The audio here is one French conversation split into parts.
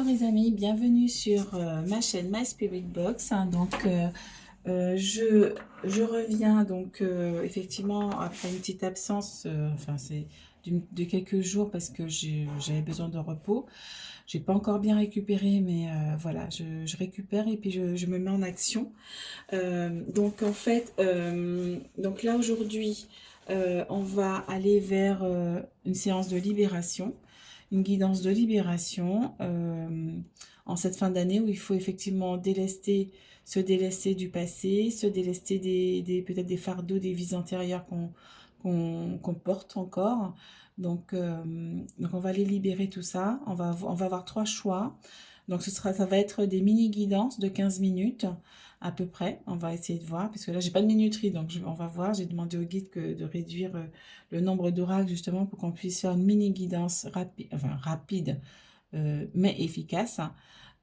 mes amis, bienvenue sur ma chaîne My Spirit Box. Je reviens effectivement après une petite absence, enfin c'est de quelques jours parce que j'avais besoin de repos. J'ai pas encore bien récupéré, mais voilà, je récupère et puis je me mets en action. Donc là aujourd'hui, on va aller vers une séance de libération, une guidance de libération en cette fin d'année où il faut effectivement se délester du passé, se délester peut-être des fardeaux, des vies antérieures qu'on porte encore. Donc on va aller libérer tout ça. On va avoir trois choix. Donc ça va être des mini-guidances de 15 minutes à peu près. On va essayer de voir, parce que là, j'ai pas de minuterie, donc on va voir. J'ai demandé au guide de réduire le nombre d'oracles, justement, pour qu'on puisse faire une mini-guidance rapide, mais efficace.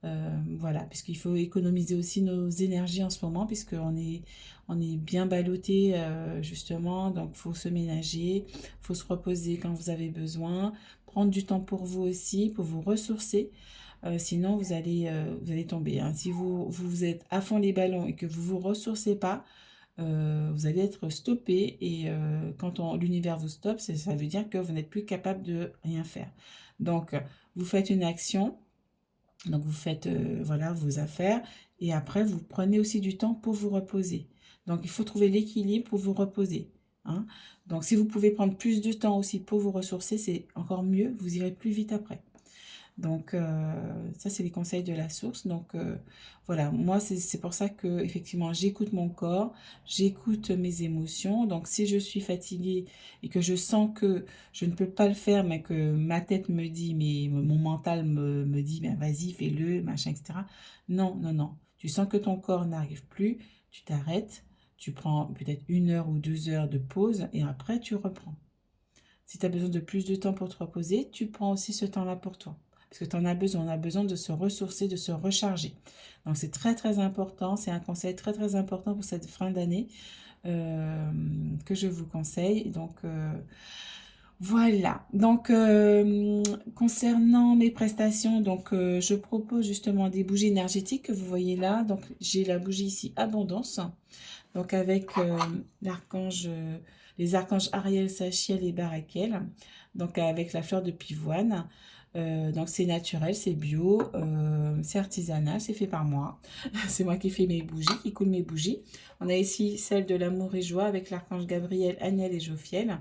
Voilà, puisqu'il faut économiser aussi nos énergies en ce moment, on est bien ballotté, justement, donc il faut se ménager, il faut se reposer quand vous avez besoin, prendre du temps pour vous aussi, pour vous ressourcer. Sinon, vous allez tomber, hein. Si vous êtes à fond les ballons et que vous ne vous ressourcez pas, vous allez être stoppé. Et quand l'univers vous stoppe, ça veut dire que vous n'êtes plus capable de rien faire. Donc, vous faites une action. Donc, vous faites voilà, vos affaires. Et après, vous prenez aussi du temps pour vous reposer. Donc, il faut trouver l'équilibre pour vous reposer, hein. Donc, si vous pouvez prendre plus de temps aussi pour vous ressourcer, c'est encore mieux. Vous irez plus vite après. Donc, ça, c'est les conseils de la source. Donc, voilà, moi, c'est pour ça que effectivement, j'écoute mon corps, j'écoute mes émotions. Donc, si je suis fatiguée et que je sens que je ne peux pas le faire, mais que ma tête me dit, mais mon mental me dit, ben, vas-y, fais-le, machin, etc. Non, non, non. Tu sens que ton corps n'arrive plus, tu t'arrêtes, tu prends peut-être 1 heure ou 2 heures de pause et après, tu reprends. Si tu as besoin de plus de temps pour te reposer, tu prends aussi ce temps-là pour toi. Parce que tu en as besoin. On a besoin de se ressourcer, de se recharger. Donc, c'est très, très important. C'est un conseil très, très important pour cette fin d'année que je vous conseille. Donc, voilà. Donc, concernant mes prestations, je propose justement des bougies énergétiques que vous voyez là. Donc, j'ai la bougie ici, Abondance. Donc, avec les archanges Ariel, Sachiel et Barakel. Donc, avec la fleur de pivoine. Donc, c'est naturel, c'est bio, c'est artisanal, c'est fait par moi. C'est moi qui fais mes bougies, qui coule mes bougies. On a ici celle de l'amour et joie avec l'archange Gabriel, Aniel et Jophiel.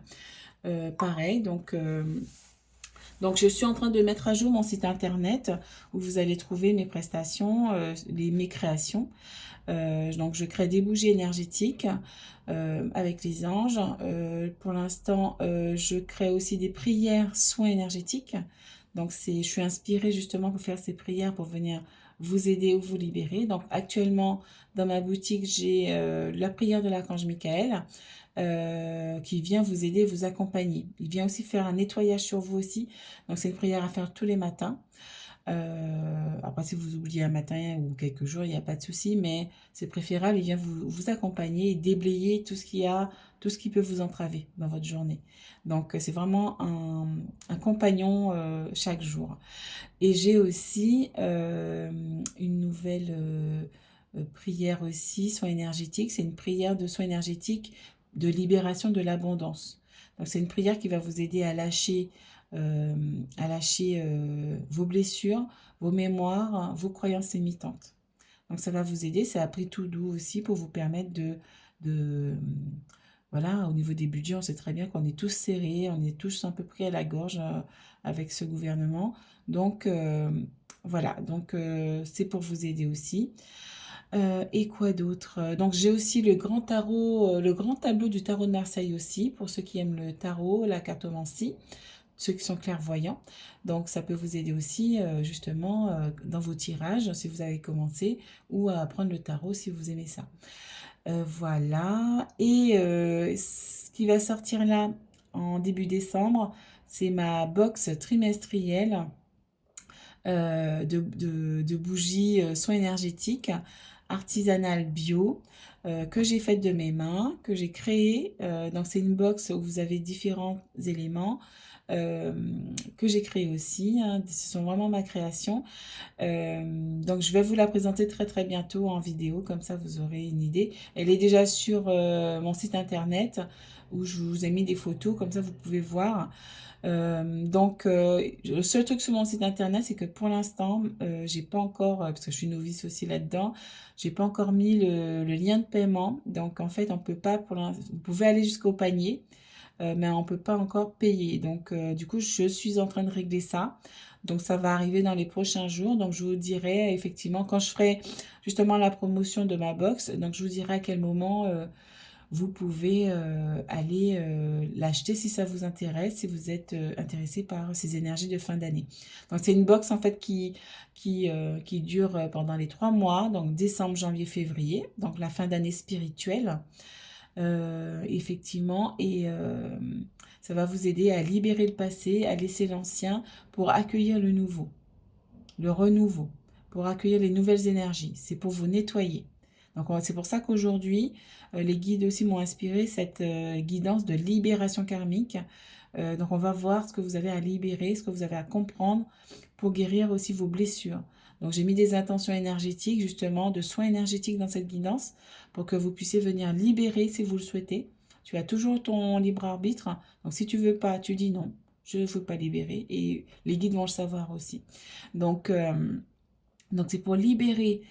Pareil, donc, je suis en train de mettre à jour mon site internet où vous allez trouver mes prestations, mes créations. Donc, je crée des bougies énergétiques avec les anges. Pour l'instant, je crée aussi des prières soins énergétiques. Donc, je suis inspirée justement pour faire ces prières pour venir vous aider ou vous libérer. Donc, actuellement, dans ma boutique, j'ai la prière de l'archange Michael qui vient vous aider, vous accompagner. Il vient aussi faire un nettoyage sur vous aussi. Donc, c'est une prière à faire tous les matins. Après, si vous oubliez un matin ou quelques jours, il n'y a pas de souci, mais c'est préférable. Il vient vous accompagner et déblayer tout ce qui peut vous entraver dans votre journée. Donc, c'est vraiment un compagnon chaque jour. Et j'ai aussi une nouvelle prière aussi, soin énergétique. C'est une prière de soin énergétique de libération de l'abondance. Donc, c'est une prière qui va vous aider à lâcher vos blessures, vos mémoires, vos croyances limitantes. Donc, ça va vous aider. C'est un prix tout doux aussi pour vous permettre voilà, au niveau des budgets, on sait très bien qu'on est tous serrés, on est tous un peu pris à la gorge avec ce gouvernement. Donc, voilà, c'est pour vous aider aussi. Et quoi d'autre? Donc, j'ai aussi le grand tarot, le grand tableau du tarot de Marseille aussi, pour ceux qui aiment le tarot, la cartomancie, ceux qui sont clairvoyants. Donc, ça peut vous aider aussi, justement, dans vos tirages, si vous avez commencé, ou à apprendre le tarot si vous aimez ça. Voilà. Et ce qui va sortir là, en début décembre, c'est ma box trimestrielle de bougies soins énergétiques artisanales bio que j'ai faites de mes mains, que j'ai créées. Donc c'est une box où vous avez différents éléments. que j'ai créée aussi, hein. Ce sont vraiment ma création. Donc je vais vous la présenter très très bientôt en vidéo, comme ça vous aurez une idée. Elle est déjà sur mon site internet où je vous ai mis des photos, comme ça vous pouvez voir. Le seul truc sur mon site internet, c'est que pour l'instant, j'ai pas encore, parce que je suis novice aussi là-dedans, j'ai pas encore mis le lien de paiement. Donc en fait, on peut pas vous pouvez aller jusqu'au panier, mais on peut pas encore payer. Donc du coup, je suis en train de régler ça. Donc ça va arriver dans les prochains jours. Donc je vous dirai effectivement quand je ferai justement la promotion de ma box. Donc je vous dirai à quel moment vous pouvez aller l'acheter si ça vous intéresse, si vous êtes intéressé par ces énergies de fin d'année. Donc c'est une box en fait qui dure pendant les 3 mois, donc décembre, janvier, février, donc la fin d'année spirituelle, effectivement, et ça va vous aider à libérer le passé, à laisser l'ancien pour accueillir le nouveau, le renouveau, pour accueillir les nouvelles énergies. C'est pour vous nettoyer. Donc c'est pour ça qu'aujourd'hui, les guides aussi m'ont inspiré cette guidance de libération karmique. Donc on va voir ce que vous avez à libérer, ce que vous avez à comprendre pour guérir aussi vos blessures. Donc j'ai mis des intentions énergétiques, justement, de soins énergétiques dans cette guidance pour que vous puissiez venir libérer si vous le souhaitez. Tu as toujours ton libre arbitre. Donc si tu veux pas, tu dis non, je ne veux pas libérer. Et les guides vont le savoir aussi. Donc c'est pour libérer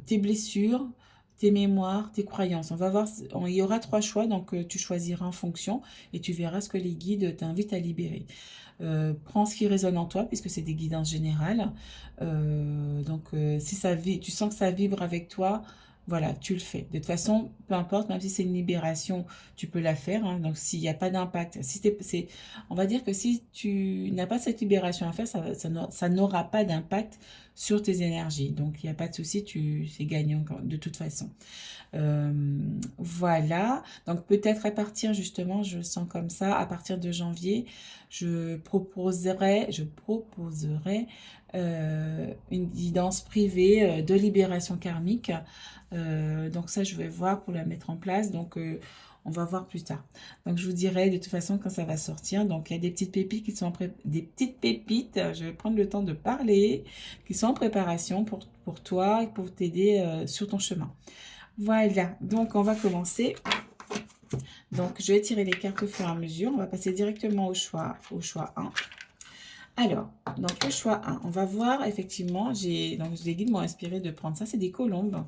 tes blessures, tes mémoires, tes croyances. On va voir, il y aura 3 choix, donc tu choisiras en fonction et tu verras ce que les guides t'invitent à libérer. Prends ce qui résonne en toi, puisque c'est des guidances générales. Si tu sens que ça vibre avec toi, voilà, tu le fais. De toute façon, peu importe, même si c'est une libération, tu peux la faire, hein. Donc, s'il n'y a pas d'impact, on va dire que si tu n'as pas cette libération à faire, ça n'aura pas d'impact sur tes énergies. Donc, il n'y a pas de souci, c'est gagnant de toute façon. Voilà, donc peut-être à partir justement, je sens comme ça, à partir de janvier, je proposerai une guidance privée de libération karmique. Donc ça, je vais voir pour la mettre en place. Donc on va voir plus tard. Donc je vous dirai de toute façon quand ça va sortir. Donc il y a des petites pépites qui sont des petites pépites. Je vais prendre le temps de parler, qui sont en préparation pour toi et pour t'aider sur ton chemin. Voilà, donc on va commencer. Donc je vais tirer les cartes au fur et à mesure. On va passer directement au choix 1. Alors, donc le choix 1, on va voir effectivement, les guides m'ont inspiré de prendre ça, c'est des colombes.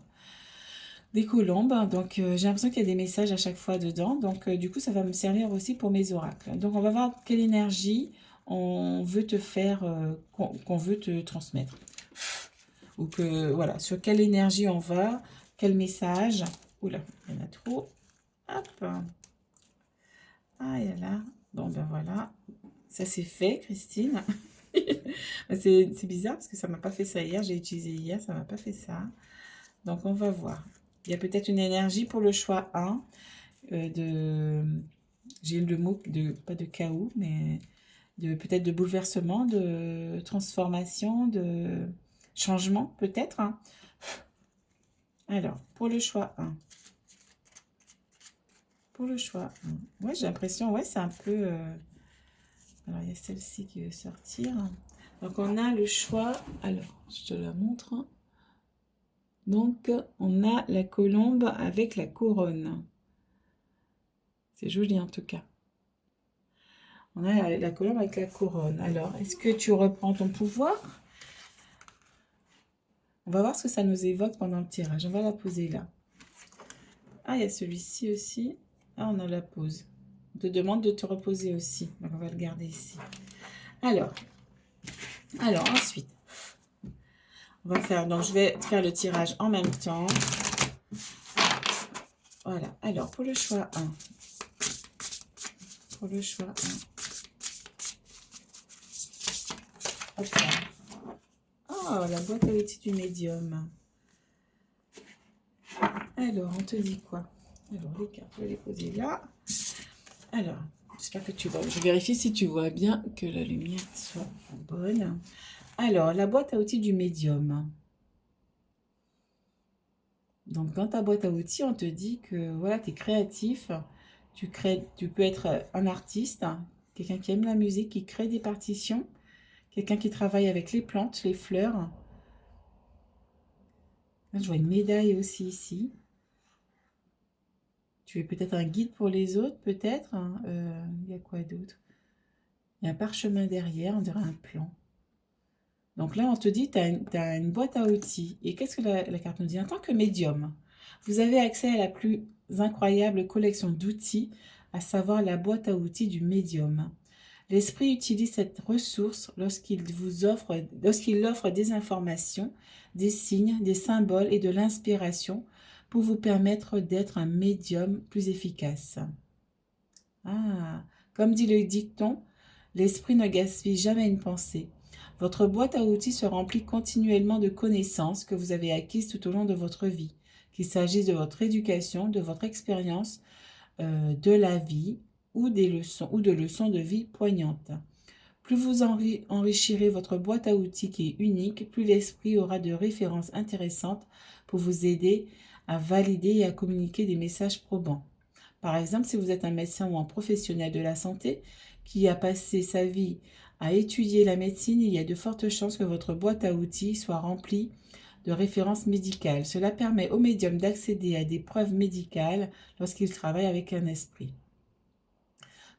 Des colombes, donc j'ai l'impression qu'il y a des messages à chaque fois dedans. Donc du coup, ça va me servir aussi pour mes oracles. Donc on va voir quelle énergie on veut te faire, qu'on veut te transmettre. Ou que, voilà, sur quelle énergie on va, quel message. Oula, il y en a trop. Hop. Ah, il y a là. Bon, ben voilà. Ça, c'est fait, Christine. C'est bizarre parce que ça m'a pas fait ça hier. J'ai utilisé hier, ça m'a pas fait ça. Donc, on va voir. Il y a peut-être une énergie pour le choix 1. J'ai le mot, pas de chaos, mais peut-être de bouleversement, de transformation, de changement, peut-être, hein. Alors, pour le choix 1. Pour le choix 1. Ouais, j'ai l'impression, ouais, c'est un peu... Alors, il y a celle-ci qui veut sortir. Donc, on a le choix... Alors, je te la montre. Donc, on a la colombe avec la couronne. C'est joli, en tout cas. On a la colombe avec la couronne. Alors, est-ce que tu reprends ton pouvoir? On va voir ce que ça nous évoque pendant le tirage. On va la poser là. Ah, il y a celui-ci aussi. Ah, on a la pose. On te demande de te reposer aussi. Donc, on va le garder ici. Alors ensuite, on va faire... Donc, je vais faire le tirage en même temps. Voilà. Alors, pour le choix 1. Pour le choix 1. Hop là. Oh, la boîte à outils du médium. Alors, on te dit quoi? Alors, les cartes, je vais les poser là. Alors, j'espère que tu vois. Je vérifie si tu vois bien que la lumière soit bonne. Alors, la boîte à outils du médium. Donc, dans ta boîte à outils, on te dit que voilà, tu es créatif. Tu peux être un artiste, quelqu'un qui aime la musique, qui crée des partitions, quelqu'un qui travaille avec les plantes, les fleurs. Là, je vois une médaille aussi ici. Tu es peut-être un guide pour les autres, peut-être. Hein. Il y a quoi d'autre? Il y a un parchemin derrière, on dirait un plan. Donc là, on te dit, tu as une boîte à outils. Et qu'est-ce que la carte nous dit? En tant que médium, vous avez accès à la plus incroyable collection d'outils, à savoir la boîte à outils du médium. L'esprit utilise cette ressource lorsqu'il offre des informations, des signes, des symboles et de l'inspiration pour vous permettre d'être un médium plus efficace. Ah, comme dit le dicton, l'esprit ne gaspille jamais une pensée. Votre boîte à outils se remplit continuellement de connaissances que vous avez acquises tout au long de votre vie, qu'il s'agisse de votre éducation, de votre expérience, de la vie ou de leçons de vie poignantes. Plus vous enrichirez votre boîte à outils qui est unique, plus l'esprit aura de références intéressantes pour vous aider à valider et à communiquer des messages probants. Par exemple, si vous êtes un médecin ou un professionnel de la santé qui a passé sa vie à étudier la médecine, il y a de fortes chances que votre boîte à outils soit remplie de références médicales. Cela permet au médium d'accéder à des preuves médicales lorsqu'il travaille avec un esprit.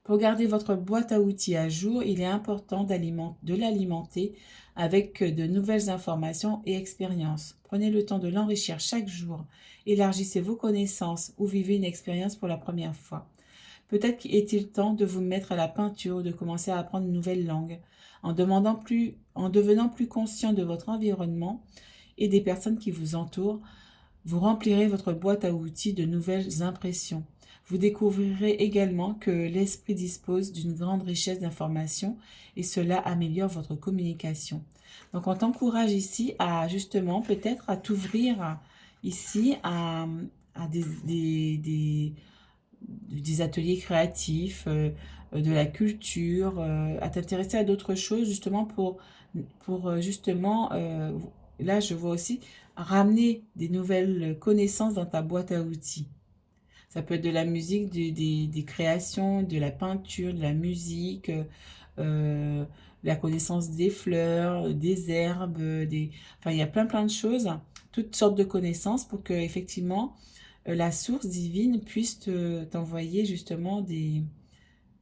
Pour garder votre boîte à outils à jour, il est important de l'alimenter avec de nouvelles informations et expériences. Prenez le temps de l'enrichir chaque jour. Élargissez vos connaissances ou vivez une expérience pour la première fois. Peut-être est-il temps de vous mettre à la peinture ou de commencer à apprendre une nouvelle langue. En devenant plus conscient de votre environnement et des personnes qui vous entourent, vous remplirez votre boîte à outils de nouvelles impressions. Vous découvrirez également que l'esprit dispose d'une grande richesse d'informations et cela améliore votre communication. Donc on t'encourage ici à justement peut-être à t'ouvrir ici à des ateliers créatifs, de la culture, à t'intéresser à d'autres choses justement pour justement, là je vois aussi, ramener des nouvelles connaissances dans ta boîte à outils. Ça peut être de la musique, des créations, de la peinture, de la musique, la connaissance des fleurs, des herbes, enfin il y a plein de choses, toutes sortes de connaissances pour que effectivement la source divine puisse t'envoyer justement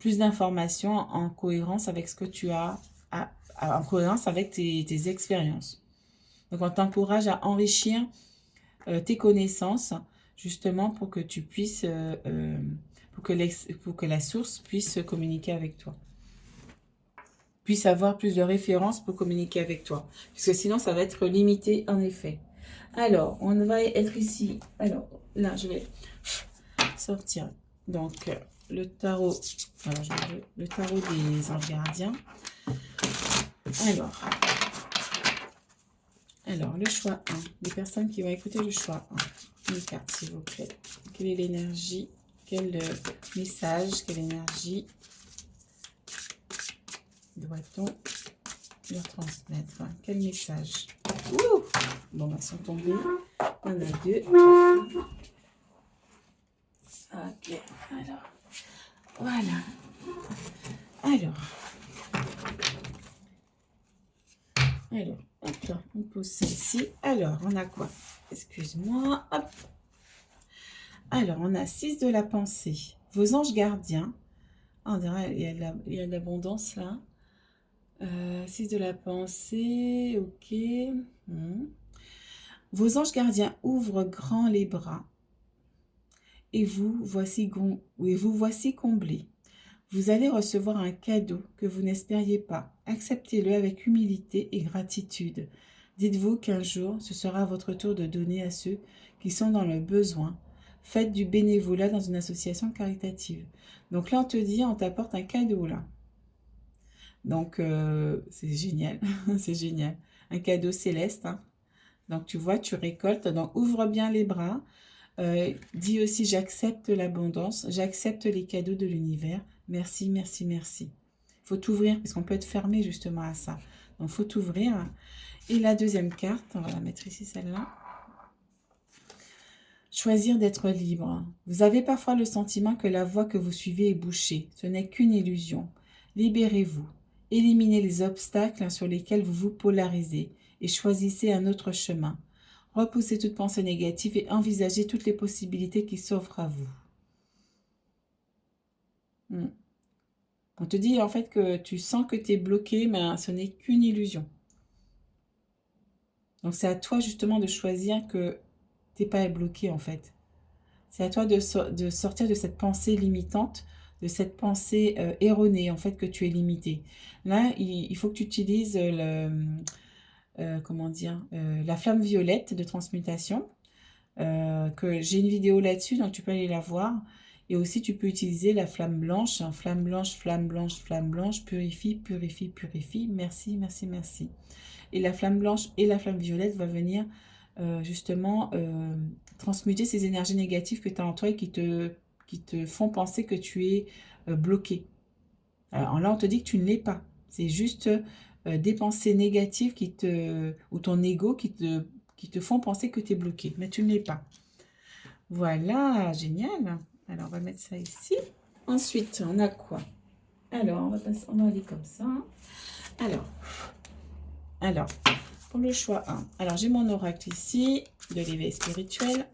plus d'informations en cohérence avec ce que tu as, en cohérence avec tes expériences. Donc on t'encourage à enrichir tes connaissances justement pour que tu puisses, pour que la source puisse communiquer avec toi. Puisse avoir plus de références pour communiquer avec toi. Puisque sinon, ça va être limité en effet. Alors, on va être ici. Alors, là, je vais sortir. Donc, le tarot. Alors, le tarot des anges gardiens. Alors, le choix 1. Les personnes qui vont écouter le choix 1. Une carte, s'il vous plaît. Quelle est l'énergie? Quel message? Quelle énergie doit-on leur transmettre? Quel message? Ouh, bon, bah, sont tombés. On a 2. Ok, alors. Voilà. Alors, hop là, on pose ça ici. Alors, on a quoi? Excuse-moi. Hop. Alors, on a 6 de la pensée. Vos anges gardiens. Ah, on dirait il y a de l'abondance là. 6 de la pensée. Ok. Vos anges gardiens ouvrent grand les bras. Et vous voici comblés. Vous allez recevoir un cadeau que vous n'espériez pas. Acceptez-le avec humilité et gratitude. Dites-vous qu'un jour, ce sera votre tour de donner à ceux qui sont dans le besoin. Faites du bénévolat dans une association caritative. Donc là, on te dit, on t'apporte un cadeau là. Donc, c'est génial. C'est génial. Un cadeau céleste. Hein. Donc, tu vois, tu récoltes. Donc, ouvre bien les bras. Dis aussi, j'accepte l'abondance. J'accepte les cadeaux de l'univers. Merci, merci, merci. Il faut t'ouvrir parce qu'on peut être fermé justement à ça. Donc, il faut t'ouvrir. Et la deuxième carte, on va la mettre ici, celle-là. Choisir d'être libre. Vous avez parfois le sentiment que la voie que vous suivez est bouchée. Ce n'est qu'une illusion. Libérez-vous. Éliminez les obstacles sur lesquels vous vous polarisez et choisissez un autre chemin. Repoussez toute pensée négative et envisagez toutes les possibilités qui s'offrent à vous. On te dit en fait que tu sens que tu es bloqué, mais ce n'est qu'une illusion. Donc c'est à toi justement de choisir que tu n'es pas bloqué en fait. C'est à toi de sortir de cette pensée limitante, de cette pensée erronée en fait que tu es limité. Là, il faut que tu utilises comment dire, la flamme violette de transmutation. Que j'ai une vidéo là-dessus, donc tu peux aller la voir. Et aussi, tu peux utiliser la flamme blanche, hein, flamme blanche, flamme blanche, flamme blanche, purifie, purifie, purifie. Merci, merci, merci. Et la flamme blanche et la flamme violette va venir justement transmuter ces énergies négatives que tu as en toi et qui te font penser que tu es bloqué. Alors là, on te dit que tu ne l'es pas. C'est juste des pensées négatives ou ton ego qui te font penser que tu es bloqué. Mais tu ne l'es pas. Voilà, génial. Alors, on va mettre ça ici. Ensuite, on a quoi? Alors, on va aller comme ça. Alors, pour le choix 1. Alors, j'ai mon oracle ici, de l'éveil spirituel.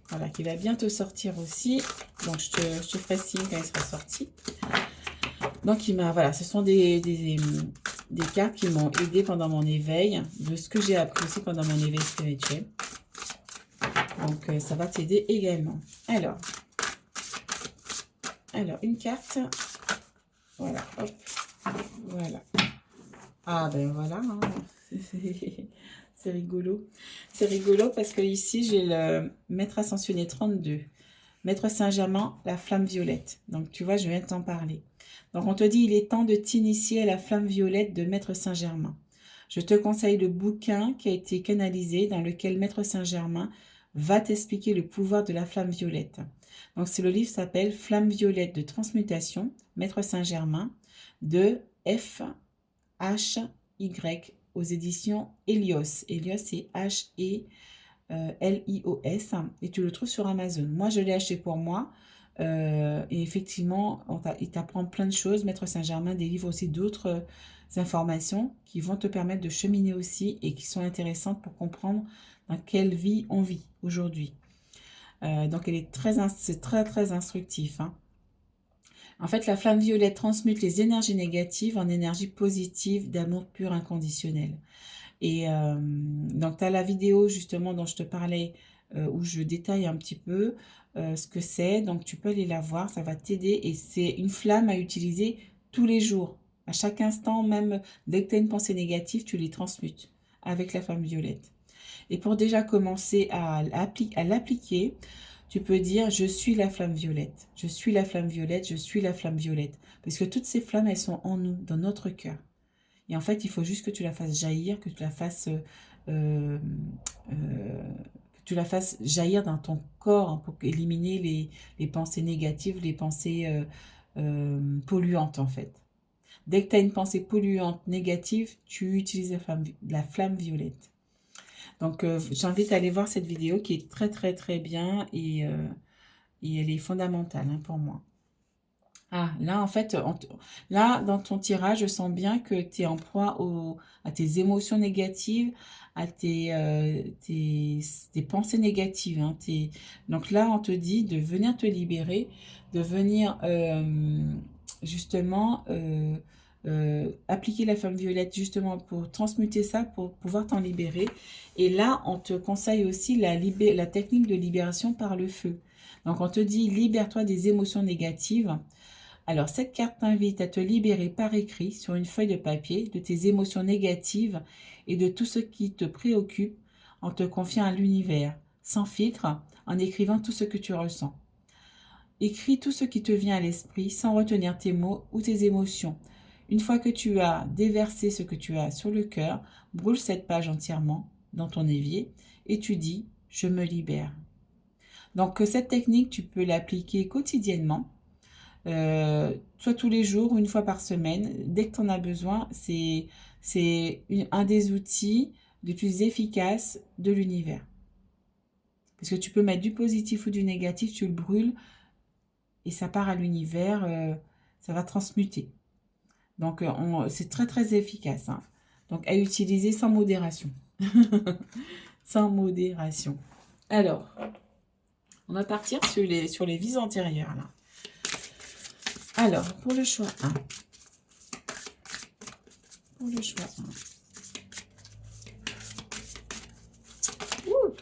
Voilà, qui va bientôt sortir aussi. Donc, je te ferai signe quand il sera sorti. Donc, voilà, ce sont des cartes qui m'ont aidé pendant mon éveil, de ce que j'ai appris aussi pendant mon éveil spirituel. Donc, ça va t'aider également. Alors, une carte. Voilà, hop. Voilà. Ah, ben voilà. Hein. C'est rigolo. C'est rigolo parce que ici, j'ai le Maître Ascensionné 32. Maître Saint-Germain, la flamme violette. Donc, tu vois, je viens de t'en parler. Donc, on te dit, il est temps de t'initier à la flamme violette de Maître Saint-Germain. Je te conseille le bouquin qui a été canalisé dans lequel Maître Saint-Germain va t'expliquer le pouvoir de la flamme violette. Donc, le livre s'appelle Flamme violette de transmutation, Maître Saint-Germain, de F.H.Y aux éditions Helios. Helios, c'est H-E-L-I-O-S et tu le trouves sur Amazon. Moi, je l'ai acheté pour moi et effectivement, il t'apprend plein de choses. Maître Saint-Germain délivre aussi d'autres informations qui vont te permettre de cheminer aussi et qui sont intéressantes pour comprendre dans quelle vie on vit aujourd'hui. Donc, c'est très, très instructif. Hein. En fait, la flamme violette transmute les énergies négatives en énergie positive d'amour pur inconditionnel. Et donc, tu as la vidéo justement dont je te parlais où je détaille un petit peu ce que c'est. Donc, tu peux aller la voir, ça va t'aider. Et c'est une flamme à utiliser tous les jours. À chaque instant, même dès que tu as une pensée négative, tu les transmutes avec la flamme violette. Et pour déjà commencer à l'appliquer, tu peux dire « Je suis la flamme violette, je suis la flamme violette, je suis la flamme violette ». Parce que toutes ces flammes, elles sont en nous, dans notre cœur. Et en fait, il faut juste que tu la fasses jaillir, que tu la fasses, jaillir dans ton corps hein, pour éliminer les pensées négatives, les pensées polluantes en fait. Dès que tu as une pensée polluante, négative, tu utilises la flamme violette. Donc, j'invite à aller voir cette vidéo qui est très, très, très bien et elle est fondamentale hein, pour moi. Ah, là, en fait, là, dans ton tirage, je sens bien que tu es en proie à tes émotions négatives, à tes pensées négatives. Hein, donc là, on te dit de venir te libérer, de venir justement appliquer la flamme violette justement pour transmuter ça, pour pouvoir t'en libérer. Et là, on te conseille aussi la technique de libération par le feu. Donc, on te dit, libère-toi des émotions négatives. Alors, cette carte t'invite à te libérer par écrit sur une feuille de papier de tes émotions négatives et de tout ce qui te préoccupe en te confiant à l'univers, sans filtre, en écrivant tout ce que tu ressens. Écris tout ce qui te vient à l'esprit sans retenir tes mots ou tes émotions. Une fois que tu as déversé ce que tu as sur le cœur, brûle cette page entièrement dans ton évier et tu dis « Je me libère ». Donc, cette technique, tu peux l'appliquer quotidiennement. Soit tous les jours ou une fois par semaine, dès que tu en as besoin, c'est un des outils les plus efficaces de l'univers. Parce que tu peux mettre du positif ou du négatif, tu le brûles et ça part à l'univers, ça va transmuter. Donc, c'est très, très efficace. Hein. Donc, à utiliser sans modération. Sans modération. Alors, on va partir sur les vies antérieures. Là. Alors, pour le choix 1. Pour le choix 1. Ouh.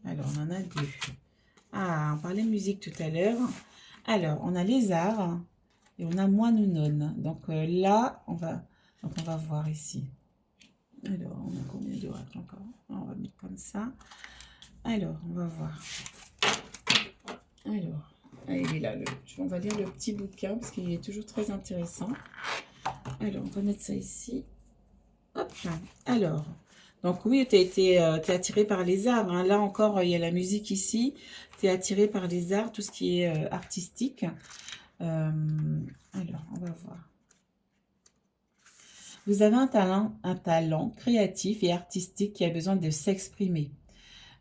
Alors, on en a 2. Ah, on parlait musique tout à l'heure. Alors, on a lézard et on a moine ou nonne. Donc là, on va voir ici. Alors, on a combien de racles encore? On va mettre comme ça. Alors, on va voir. Alors, il est là. On va lire le petit bouquin parce qu'il est toujours très intéressant. Alors, on va mettre ça ici. Hop. Alors, donc oui, t'es attiré par les arts. Hein. Là encore, il y a la musique ici. Tu es attiré par les arts, tout ce qui est artistique. Alors, on va voir. Vous avez un talent créatif et artistique qui a besoin de s'exprimer.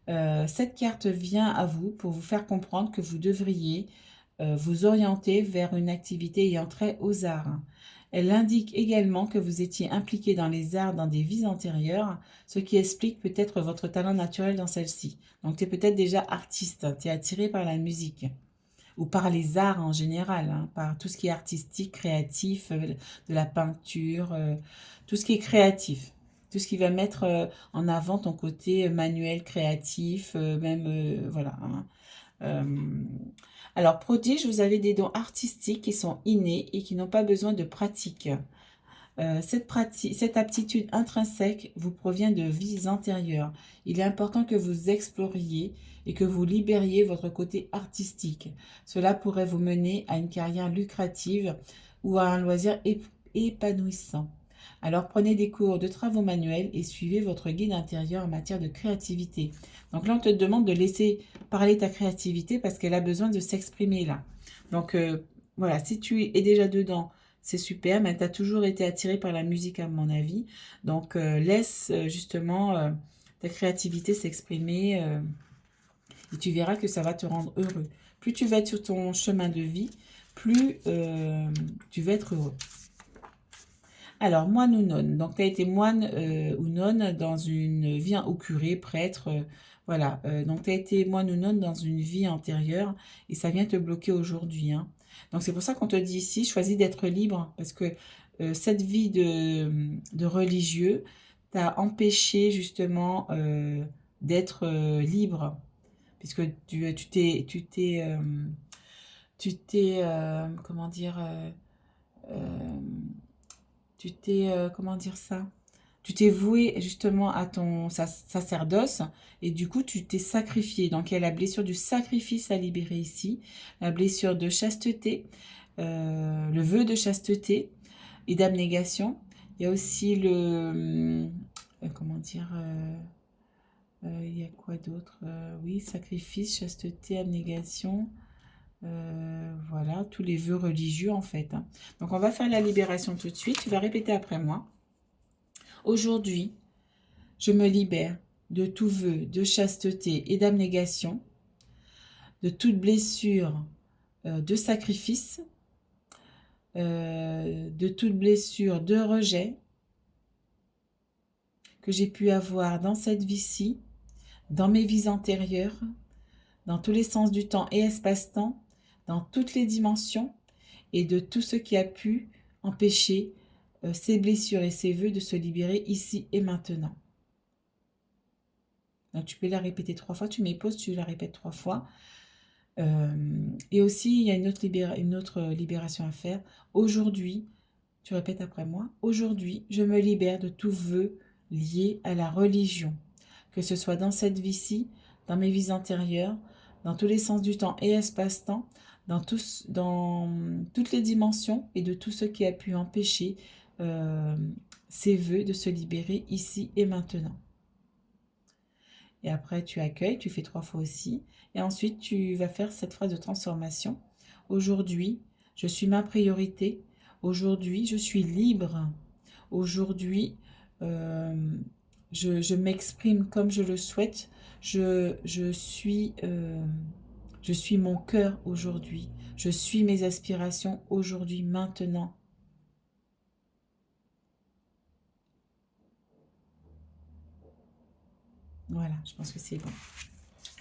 Cette carte vient à vous pour vous faire comprendre que vous devriez vous orienter vers une activité ayant trait aux arts. Elle indique également que vous étiez impliqué dans les arts dans des vies antérieures, ce qui explique peut-être votre talent naturel dans celle-ci. Donc, tu es peut-être déjà artiste, tu es attiré par la musique ou par les arts en général, hein, par tout ce qui est artistique, créatif, de la peinture, tout ce qui est créatif. Tout ce qui va mettre en avant ton côté manuel, créatif, même, voilà. Hein. Alors, prodige, vous avez des dons artistiques qui sont innés et qui n'ont pas besoin de pratique. Cette aptitude intrinsèque vous provient de vies antérieures. Il est important que vous exploriez et que vous libériez votre côté artistique. Cela pourrait vous mener à une carrière lucrative ou à un loisir épanouissant. Alors prenez des cours de travaux manuels et suivez votre guide intérieur en matière de créativité. Donc là, on te demande de laisser parler ta créativité parce qu'elle a besoin de s'exprimer là. Donc voilà, si tu es déjà dedans, c'est super, mais tu as toujours été attiré par la musique à mon avis. Donc laisse justement ta créativité s'exprimer et tu verras que ça va te rendre heureux. Plus tu vas être sur ton chemin de vie, plus tu vas être heureux. Alors, moine ou nonne. Donc, tu as été moine ou nonne dans une vie, ou curé, prêtre, voilà. Donc, tu as été moine ou nonne dans une vie antérieure et ça vient te bloquer aujourd'hui. Hein. Donc, c'est pour ça qu'on te dit ici, choisis d'être libre parce que cette vie de religieux t'a empêché justement d'être libre puisque comment dire... comment dire ça? Tu t'es voué justement à ton sacerdoce et du coup, tu t'es sacrifié. Donc, il y a la blessure du sacrifice à libérer ici, la blessure de chasteté, le vœu de chasteté et d'abnégation. Il y a aussi le... comment dire il y a quoi d'autre oui, sacrifice, chasteté, abnégation... voilà, tous les vœux religieux en fait. Hein. Donc, on va faire la libération tout de suite. Tu vas répéter après moi. Aujourd'hui, je me libère de tout vœu de chasteté et d'abnégation, de toute blessure de sacrifice, de toute blessure de rejet que j'ai pu avoir dans cette vie-ci, dans mes vies antérieures, dans tous les sens du temps et espace-temps, dans toutes les dimensions et de tout ce qui a pu empêcher ces blessures et ces vœux de se libérer ici et maintenant. Donc, tu peux la répéter 3 fois, tu mets pause, tu la répètes 3 fois. Et aussi, il y a une autre libération à faire. Aujourd'hui, tu répètes après moi, aujourd'hui, je me libère de tout vœu lié à la religion, que ce soit dans cette vie-ci, dans mes vies antérieures, dans tous les sens du temps et espace-temps, dans toutes les dimensions et de tout ce qui a pu empêcher ces vœux de se libérer ici et maintenant. Et après, tu accueilles, tu fais 3 fois aussi. Et ensuite, tu vas faire cette phrase de transformation. Aujourd'hui, je suis ma priorité. Aujourd'hui, je suis libre. Aujourd'hui, je m'exprime comme je le souhaite. Je suis mon cœur aujourd'hui. Je suis mes aspirations aujourd'hui, maintenant. Voilà, je pense que c'est bon.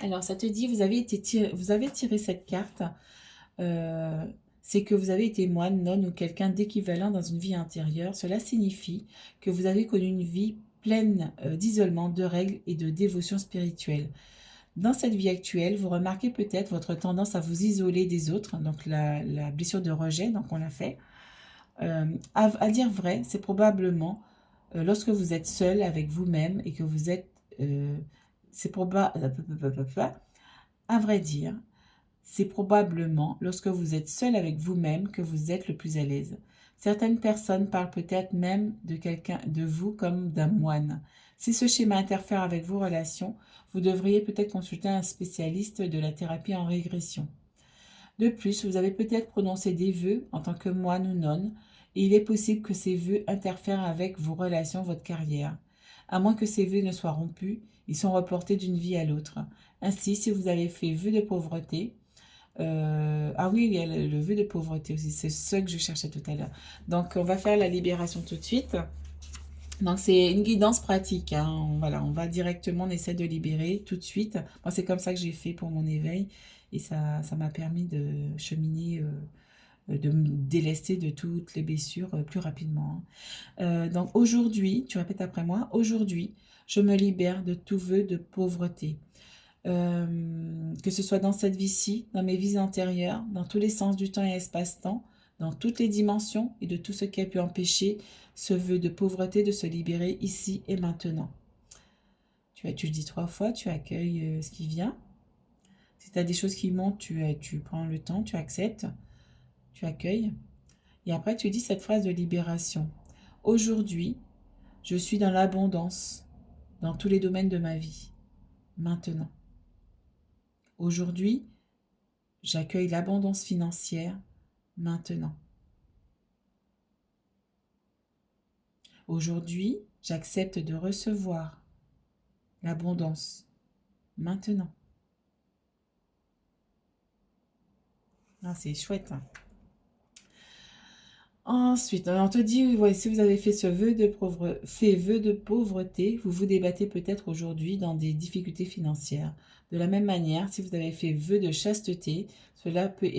Alors, ça te dit, vous avez tiré cette carte. euh, c'est que vous avez été moine, nonne ou quelqu'un d'équivalent dans une vie intérieure. Cela signifie que vous avez connu une vie pleine d'isolement, de règles et de dévotion spirituelle. Dans cette vie actuelle, vous remarquez peut-être votre tendance à vous isoler des autres, donc la blessure de rejet, donc on l'a fait. À dire vrai, c'est probablement lorsque vous êtes seul avec vous-même et que vous êtes... c'est probable... À vrai dire, c'est probablement lorsque vous êtes seul avec vous-même que vous êtes le plus à l'aise. Certaines personnes parlent peut-être même de quelqu'un, de vous comme d'un moine. Si ce schéma interfère avec vos relations, vous devriez peut-être consulter un spécialiste de la thérapie en régression. De plus, vous avez peut-être prononcé des vœux en tant que moine ou nonne, et il est possible que ces vœux interfèrent avec vos relations, votre carrière. À moins que ces vœux ne soient rompus, ils sont reportés d'une vie à l'autre. Ainsi, si vous avez fait vœu de pauvreté, ah oui, il y a le vœu de pauvreté aussi, c'est ce que je cherchais tout à l'heure. Donc, on va faire la libération tout de suite. Donc, c'est une guidance pratique, hein. Voilà, on va directement, on essaie de libérer tout de suite. Moi, c'est comme ça que j'ai fait pour mon éveil. Et ça m'a permis de cheminer, de me délester de toutes les blessures plus rapidement, hein. Donc, aujourd'hui, tu répètes après moi, aujourd'hui, je me libère de tout vœu de pauvreté. Que ce soit dans cette vie-ci, dans mes vies antérieures, dans tous les sens du temps et espace-temps, dans toutes les dimensions et de tout ce qui a pu empêcher ce vœu de pauvreté de se libérer ici et maintenant. Tu le dis 3 fois, tu accueilles ce qui vient. Si tu as des choses qui montent, tu prends le temps, tu acceptes, tu accueilles. Et après, tu dis cette phrase de libération. Aujourd'hui, je suis dans l'abondance dans tous les domaines de ma vie. Maintenant. Aujourd'hui, j'accueille l'abondance financière maintenant. Aujourd'hui, j'accepte de recevoir l'abondance maintenant. Ah, c'est chouette, hein. Ensuite, on te dit, ouais, si vous avez fait ce vœu de pauvreté, vous vous débattez peut-être aujourd'hui dans des difficultés financières. De la même manière, si vous avez fait vœu de chasteté, cela peut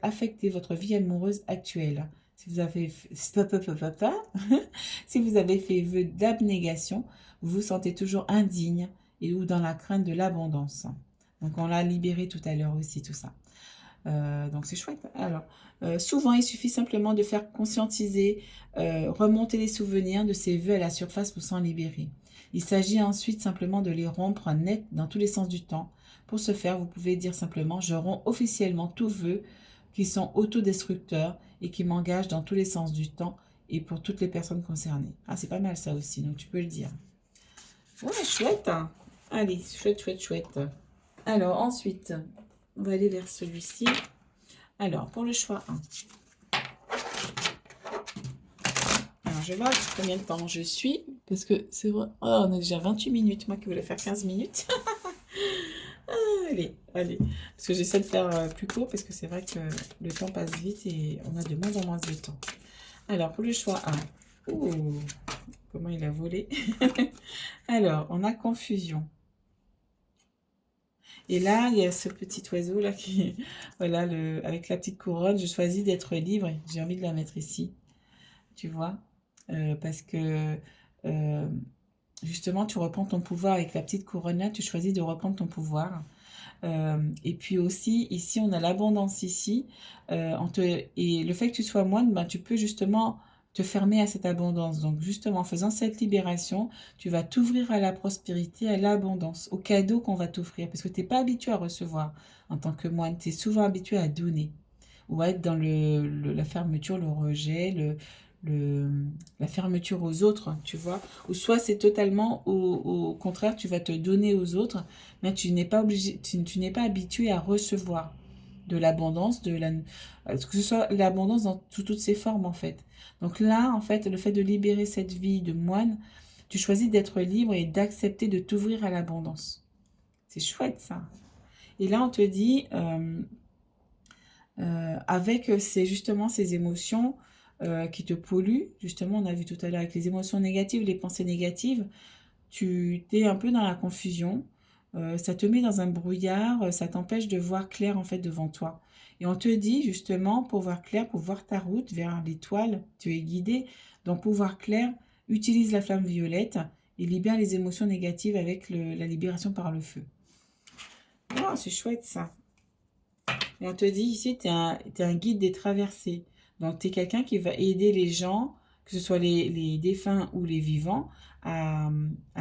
affecter votre vie amoureuse actuelle. Si vous avez si vous avez fait vœu d'abnégation, vous vous sentez toujours indigne et ou dans la crainte de l'abondance. Donc on l'a libéré tout à l'heure aussi, tout ça. Donc c'est chouette. Alors, souvent, il suffit simplement de faire conscientiser, remonter les souvenirs de ces vœux à la surface pour s'en libérer. Il s'agit ensuite simplement de les rompre net dans tous les sens du temps. Pour ce faire, vous pouvez dire simplement « Je romps officiellement tous vœux qui sont autodestructeurs et qui m'engagent dans tous les sens du temps et pour toutes les personnes concernées. » Ah, c'est pas mal ça aussi, donc tu peux le dire. Ouais, chouette, hein. Allez, chouette, chouette, chouette. Alors, ensuite, on va aller vers celui-ci. Alors, pour le choix 1. Alors, je vais voir combien de temps je suis. Parce que c'est vrai. Oh, on a déjà 28 minutes. Moi qui voulais faire 15 minutes. Allez, allez. Parce que j'essaie de faire plus court. Parce que c'est vrai que le temps passe vite et on a de moins en moins de temps. Alors, pour le choix 1. Ouh, comment il a volé. Alors, on a confusion. Et là, il y a ce petit oiseau là qui, voilà, avec la petite couronne, je choisis d'être libre. J'ai envie de la mettre ici, tu vois, parce que justement, tu reprends ton pouvoir avec la petite couronne là. Tu choisis de reprendre ton pouvoir. Et puis aussi, ici, on a l'abondance ici. Et le fait que tu sois moine, ben, tu peux justement te fermer à cette abondance. Donc justement, en faisant cette libération, tu vas t'ouvrir à la prospérité, à l'abondance, aux cadeaux qu'on va t'offrir. Parce que tu n'es pas habitué à recevoir en tant que moine. Tu es souvent habitué à donner. Ou à être dans la fermeture, le rejet, la fermeture aux autres, tu vois. Ou soit c'est totalement au contraire, tu vas te donner aux autres, mais tu n'es pas obligé, tu n'es pas habitué à recevoir de l'abondance, que ce soit l'abondance dans toutes ses formes en fait. Donc là, en fait, le fait de libérer cette vie de moine, Tu choisis d'être libre et d'accepter de t'ouvrir à l'abondance. C'est chouette ça. Et là, on te dit, avec justement ces émotions qui te polluent, justement, on a vu tout à l'heure avec les émotions négatives, les pensées négatives, tu t'es un peu dans la confusion, ça te met dans un brouillard, ça t'empêche de voir clair en fait devant toi. Et on te dit justement, pour voir clair, pour voir ta route vers l'étoile, tu es guidé. Donc pour voir clair, utilise la flamme violette et libère les émotions négatives avec la libération par le feu. Oh, c'est chouette ça. Et on te dit ici, tu es, un guide des traversées. Donc, tu es quelqu'un qui va aider les gens, que ce soit les défunts ou les vivants, à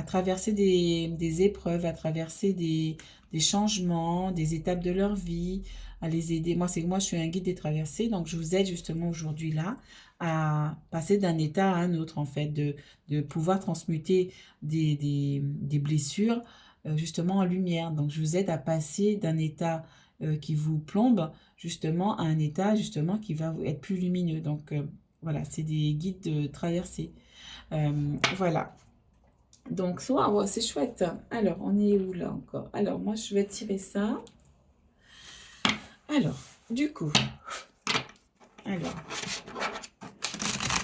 traverser des épreuves, à traverser des changements, des étapes de leur vie, à les aider. Moi, je suis un guide des traversées, donc je vous aide justement aujourd'hui là à passer d'un état à un autre, en fait, de pouvoir transmuter des blessures justement en lumière. Donc, je vous aide à passer d'un état qui vous plombe justement à un état justement qui va être plus lumineux. Donc voilà, c'est des guides de traversée. Voilà. Donc wow, c'est chouette. Alors, on est où là encore? Alors, moi, je vais tirer ça. Alors, du coup,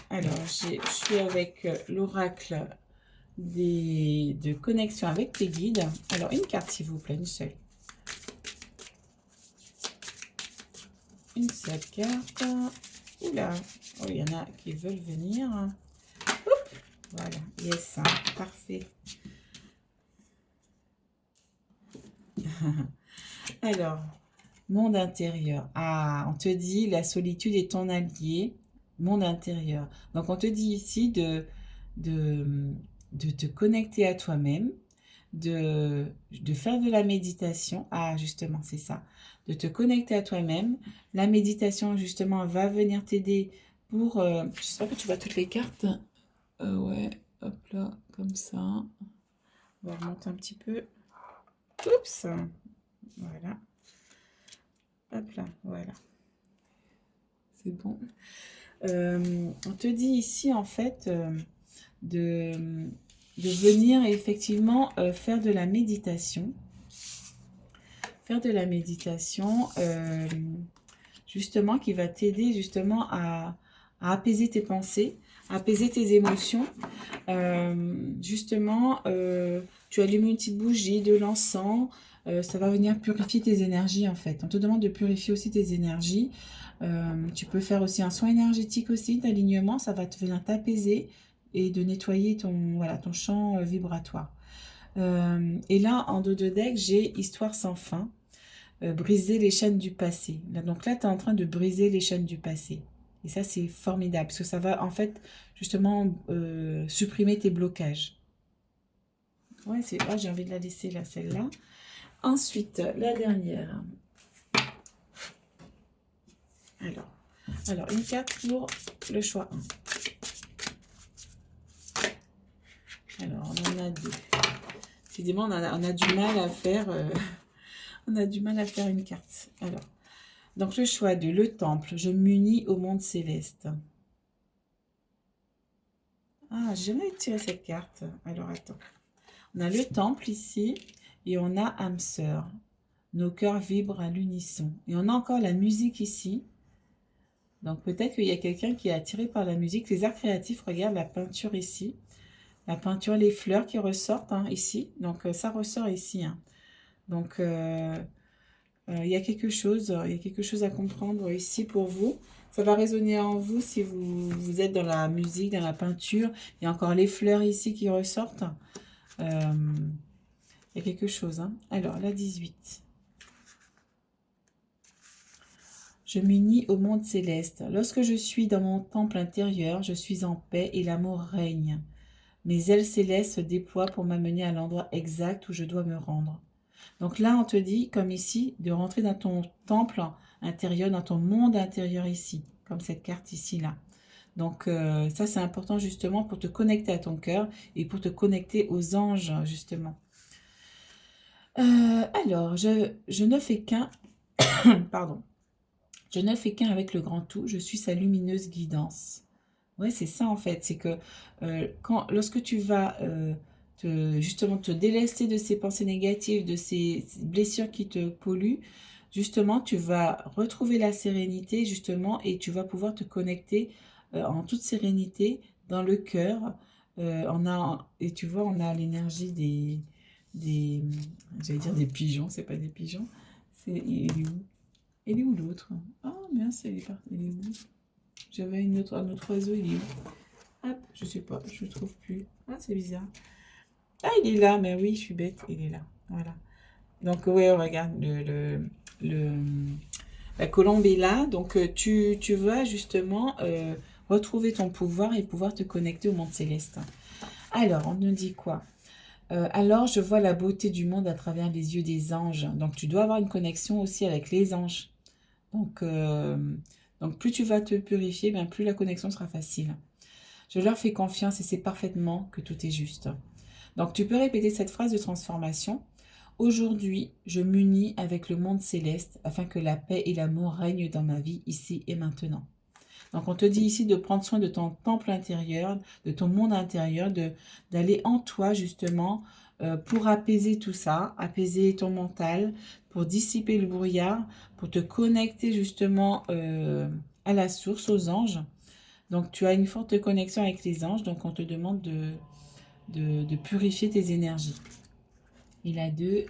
alors je suis avec l'oracle de connexion avec tes guides. Alors, une carte, s'il vous plaît, une seule. Une seule carte. Oula, oh, il y en a qui veulent venir. Oups, voilà, yes, parfait. Alors, monde intérieur. Ah, on te dit la solitude est ton allié. Monde intérieur. Donc, on te dit ici de te connecter à toi-même, de faire de la méditation. Ah, justement, c'est ça. De te connecter à toi-même. La méditation, justement, va venir t'aider pour... j'espère que tu vois toutes les cartes. Ouais, hop là, comme ça. On va remonter un petit peu. Oups. Voilà. Hop là, voilà. C'est bon. On te dit ici, en fait, de venir effectivement faire de la méditation. Faire de la méditation, justement, qui va t'aider justement à apaiser tes pensées, apaiser tes émotions. Justement, tu allumes une petite bougie, de l'encens, ça va venir purifier tes énergies en fait. On te demande de purifier aussi tes énergies. Tu peux faire aussi un soin énergétique aussi d'alignement, ça va te venir t'apaiser et de nettoyer ton champ vibratoire. Et là, en dos de deck, j'ai Histoire sans fin, briser les chaînes du passé. Donc là, tu es en train de briser les chaînes du passé. Et ça, c'est formidable, parce que ça va, en fait, justement, supprimer tes blocages. Ouais, j'ai envie de la laisser là, celle-là. Ensuite, la dernière. Alors, une carte pour le choix 1. Alors, on en a 2. Décidément, on a du mal à faire... on a du mal à faire une carte. Alors, donc le choix 2, le temple. Je m'unis au monde céleste. Ah, j'ai jamais tiré cette carte. Alors, attends. On a le temple ici et on a âme sœur. Nos cœurs vibrent à l'unisson. Et on a encore la musique ici. Donc peut-être qu'il y a quelqu'un qui est attiré par la musique. Les arts créatifs, regarde la peinture ici. La peinture, les fleurs qui ressortent ici. Donc ça ressort ici. Donc il y a quelque chose à comprendre ici pour vous. Ça va résonner en vous si vous êtes dans la musique, dans la peinture. Il y a encore les fleurs ici qui ressortent. Il y a quelque chose. Alors, la 18. Je m'unis au monde céleste. Lorsque je suis dans mon temple intérieur, je suis en paix et l'amour règne. Mes ailes célestes se déploient pour m'amener à l'endroit exact où je dois me rendre. Donc là, on te dit, comme ici, de rentrer dans ton temple intérieur, dans ton monde intérieur ici, comme cette carte ici, là. Donc ça, c'est important justement pour te connecter à ton cœur et pour te connecter aux anges, justement. Alors, je ne fais qu'un... Pardon. Je ne fais qu'un avec le grand tout, je suis sa lumineuse guidance. Ouais, c'est ça en fait. C'est que lorsque tu vas justement te délester de ces pensées négatives, de ces blessures qui te polluent, justement, tu vas retrouver la sérénité, justement, et tu vas pouvoir te connecter en toute sérénité dans le cœur. Et tu vois, on a l'énergie des, j'allais dire des pigeons, c'est pas des pigeons. Il est où? Il est où l'autre? Ah, mince, il est où? J'avais un autre oiseau, il est où? Hop, je sais pas, je le trouve plus. Ah, c'est bizarre. Ah, il est là, mais oui, je suis bête, il est là. Voilà. Donc, ouais, regarde, le, la colombe est là. Donc, tu vas justement retrouver ton pouvoir et pouvoir te connecter au monde céleste. Alors, on nous dit quoi? Alors, je vois la beauté du monde à travers les yeux des anges. Donc, tu dois avoir une connexion aussi avec les anges. Donc, plus tu vas te purifier, bien plus la connexion sera facile. Je leur fais confiance et sais parfaitement que tout est juste. Donc, tu peux répéter cette phrase de transformation. Aujourd'hui, je m'unis avec le monde céleste afin que la paix et l'amour règnent dans ma vie ici et maintenant. Donc, on te dit ici de prendre soin de ton temple intérieur, de ton monde intérieur, d'aller en toi justement pour apaiser tout ça, apaiser ton mental, pour dissiper le brouillard, pour te connecter justement à la source, aux anges. Donc, tu as une forte connexion avec les anges, donc on te demande de purifier tes énergies. Et la 2,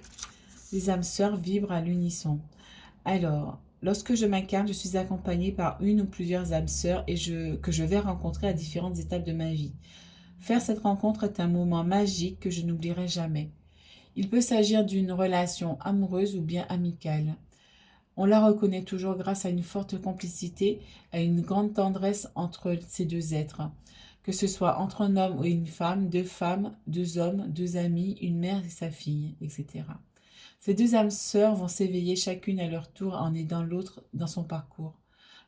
les âmes sœurs vibrent à l'unisson. Alors, lorsque je m'incarne, je suis accompagnée par une ou plusieurs âmes sœurs que je vais rencontrer à différentes étapes de ma vie. Faire cette rencontre est un moment magique que je n'oublierai jamais. Il peut s'agir d'une relation amoureuse ou bien amicale. On la reconnaît toujours grâce à une forte complicité, à une grande tendresse entre ces deux êtres. Que ce soit entre un homme et une femme, deux hommes, deux amis, une mère et sa fille, etc. Ces deux âmes sœurs vont s'éveiller chacune à leur tour en aidant l'autre dans son parcours.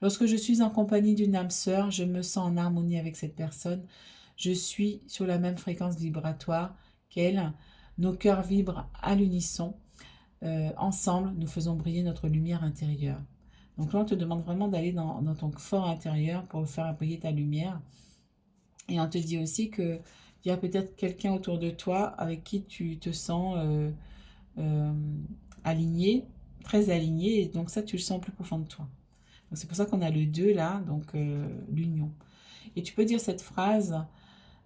Lorsque je suis en compagnie d'une âme sœur, je me sens en harmonie avec cette personne. Je suis sur la même fréquence vibratoire qu'elle. Nos cœurs vibrent à l'unisson. Ensemble, nous faisons briller notre lumière intérieure. Donc là, on te demande vraiment d'aller dans ton fort intérieur pour faire briller ta lumière. Et on te dit aussi qu'il y a peut-être quelqu'un autour de toi avec qui tu te sens euh, aligné, très aligné, et donc ça, tu le sens plus profond de toi. Donc c'est pour ça qu'on a le 2 là, donc l'union. Et tu peux dire cette phrase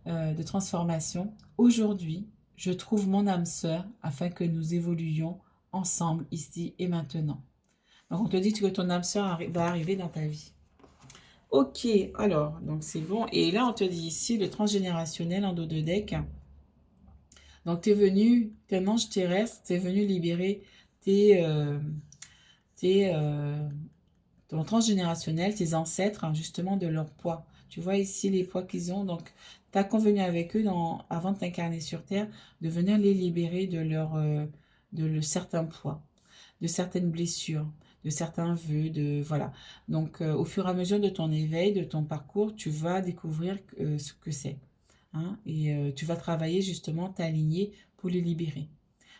de transformation. Aujourd'hui, je trouve mon âme sœur afin que nous évoluions ensemble ici et maintenant. Donc on te dit que ton âme sœur va arriver dans ta vie. Ok, alors, donc c'est bon. Et là, on te dit ici le transgénérationnel en dos de deck. Donc, tu es venu, t'es un ange terrestre, tu es venu libérer tes, tes, ton transgénérationnel, tes ancêtres, hein, justement, de leur poids. Tu vois ici les poids qu'ils ont. Donc, tu as convenu avec eux, avant de t'incarner sur Terre, de venir les libérer de certains poids, de certaines blessures, de certains vœux, voilà. Donc, au fur et à mesure de ton éveil, de ton parcours, tu vas découvrir ce que c'est. Hein, et tu vas travailler justement, t'aligner pour les libérer.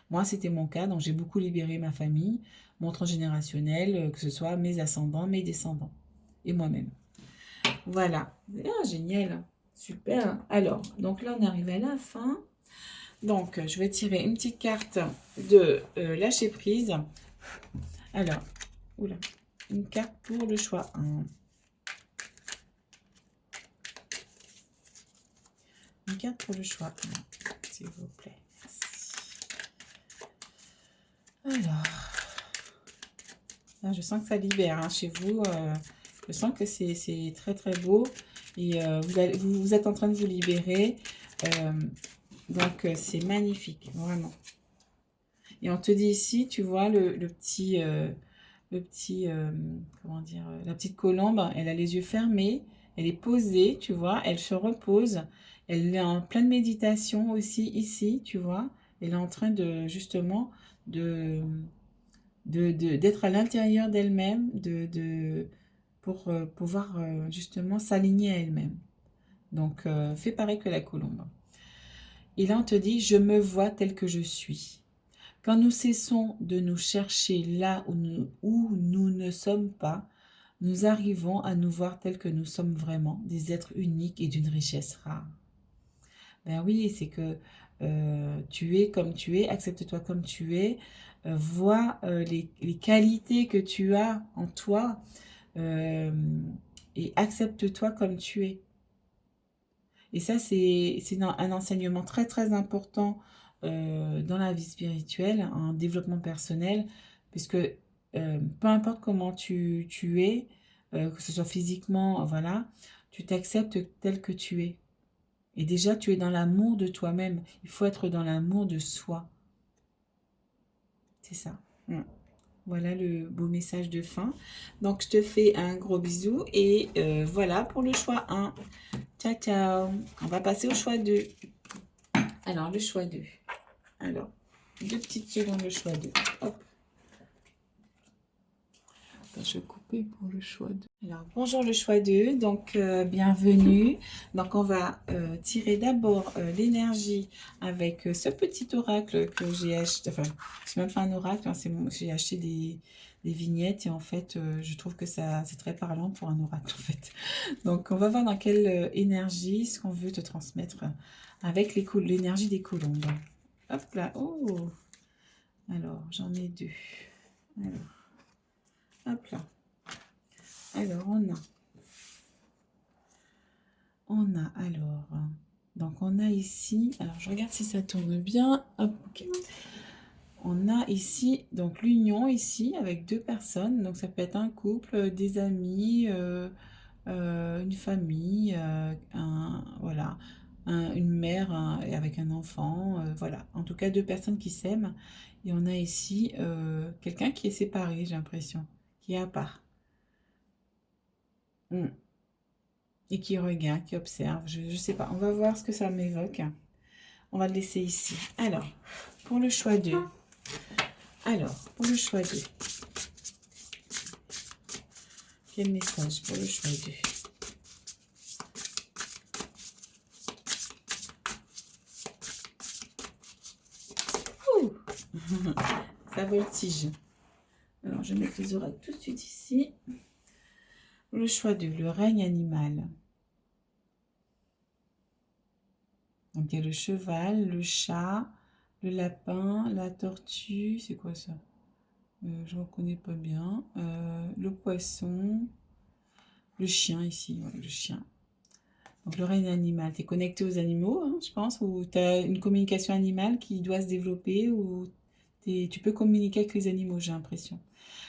Moi, c'était mon cas, donc j'ai beaucoup libéré ma famille, mon transgénérationnel, que ce soit mes ascendants, mes descendants, et moi-même. Voilà. Ah, génial. Super. Alors, donc là, on arrive à la fin. Donc, je vais tirer une petite carte de lâcher prise. Alors, oula, une carte pour le choix 1. Une carte pour le choix 1, s'il vous plaît. Merci. Alors, là, je sens que ça libère hein, chez vous. Je sens que c'est très très beau. Et vous êtes en train de vous libérer. Donc, c'est magnifique, vraiment. Et on te dit ici, tu vois, comment dire, la petite colombe, elle a les yeux fermés, elle est posée, tu vois, elle se repose, elle est en pleine méditation aussi ici, tu vois, elle est en train de, justement, d'être à l'intérieur d'elle-même, pour pouvoir justement s'aligner à elle-même. Donc, fais pareil que la colombe. Et là, on te dit, je me vois tel que je suis. Quand nous cessons de nous chercher là où nous ne sommes pas, nous arrivons à nous voir tels que nous sommes vraiment, des êtres uniques et d'une richesse rare. Ben oui, c'est que tu es comme tu es, accepte-toi comme tu es, vois les qualités que tu as en toi euh, et accepte-toi comme tu es. Et ça, c'est un enseignement très, très important dans la vie spirituelle, en développement personnel, puisque peu importe comment tu es, que ce soit physiquement, voilà, tu t'acceptes tel que tu es. Et déjà, tu es dans l'amour de toi-même. Il faut être dans l'amour de soi. C'est ça. Mm. Voilà le beau message de fin. Donc, je te fais un gros bisou. Et voilà pour le choix 1. Ciao, ciao. On va passer au choix 2. Alors, le choix 2. Alors, 2 petites secondes, le choix 2. Hop. Je vais couper pour le choix 2. Alors, bonjour le choix 2. Donc, bienvenue. Donc, on va tirer d'abord l'énergie avec ce petit oracle que j'ai acheté. Enfin, c'est même pas un oracle, hein, j'ai acheté des vignettes et en fait, je trouve que c'est très parlant pour un oracle en fait. Donc, on va voir dans quelle énergie ce qu'on veut te transmettre avec l'énergie des colombes. Hop là, oh! Alors, j'en ai 2. Alors, hop là. Alors, donc on a ici, alors je regarde si ça tourne bien. Hop, ok. On a ici, donc l'union ici avec 2 personnes. Donc, ça peut être un couple, des amis, une famille, voilà, une mère avec un enfant, voilà. En tout cas, 2 personnes qui s'aiment. Et on a ici quelqu'un qui est séparé, j'ai l'impression, qui est à part. Mm. Et qui regarde, qui observe. Je ne sais pas. On va voir ce que ça m'évoque. On va le laisser ici. Alors, pour le choix 2. Alors, pour le choix 2. Quel message pour le choix 2? Ça voltige. Alors, je vais mettre les oreilles tout de suite ici. Le choix 2, le règne animal. Donc, il y a le cheval, le chat, le lapin, la tortue. C'est quoi ça? Je ne reconnais pas bien. Le poisson, le chien ici. Ouais, le chien. Donc, le règne animal. Tu es connecté aux animaux, hein, je pense, ou tu as une communication animale qui doit se développer, ou tu peux communiquer avec les animaux, j'ai l'impression.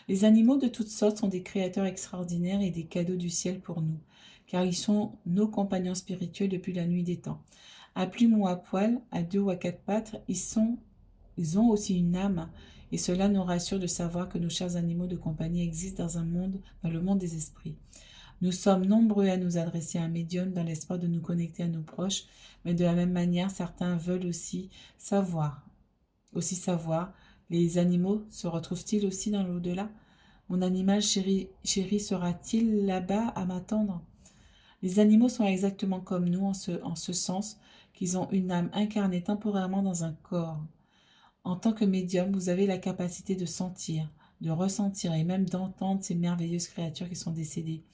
Les animaux de toutes sortes sont des créateurs extraordinaires et des cadeaux du ciel pour nous, car ils sont nos compagnons spirituels depuis la nuit des temps. À plumes ou à poil, à 2 ou à 4 pattes, ils ont aussi une âme, et cela nous rassure de savoir que nos chers animaux de compagnie existent dans le monde des esprits. Nous sommes nombreux à nous adresser à un médium dans l'espoir de nous connecter à nos proches, mais de la même manière, certains veulent aussi savoir. Les animaux se retrouvent-ils aussi dans l'au-delà? Mon animal chéri sera-t-il là-bas à m'attendre? Les animaux sont exactement comme nous en ce sens qu'ils ont une âme incarnée temporairement dans un corps. En tant que médium, vous avez la capacité de sentir, de ressentir et même d'entendre ces merveilleuses créatures qui sont décédées.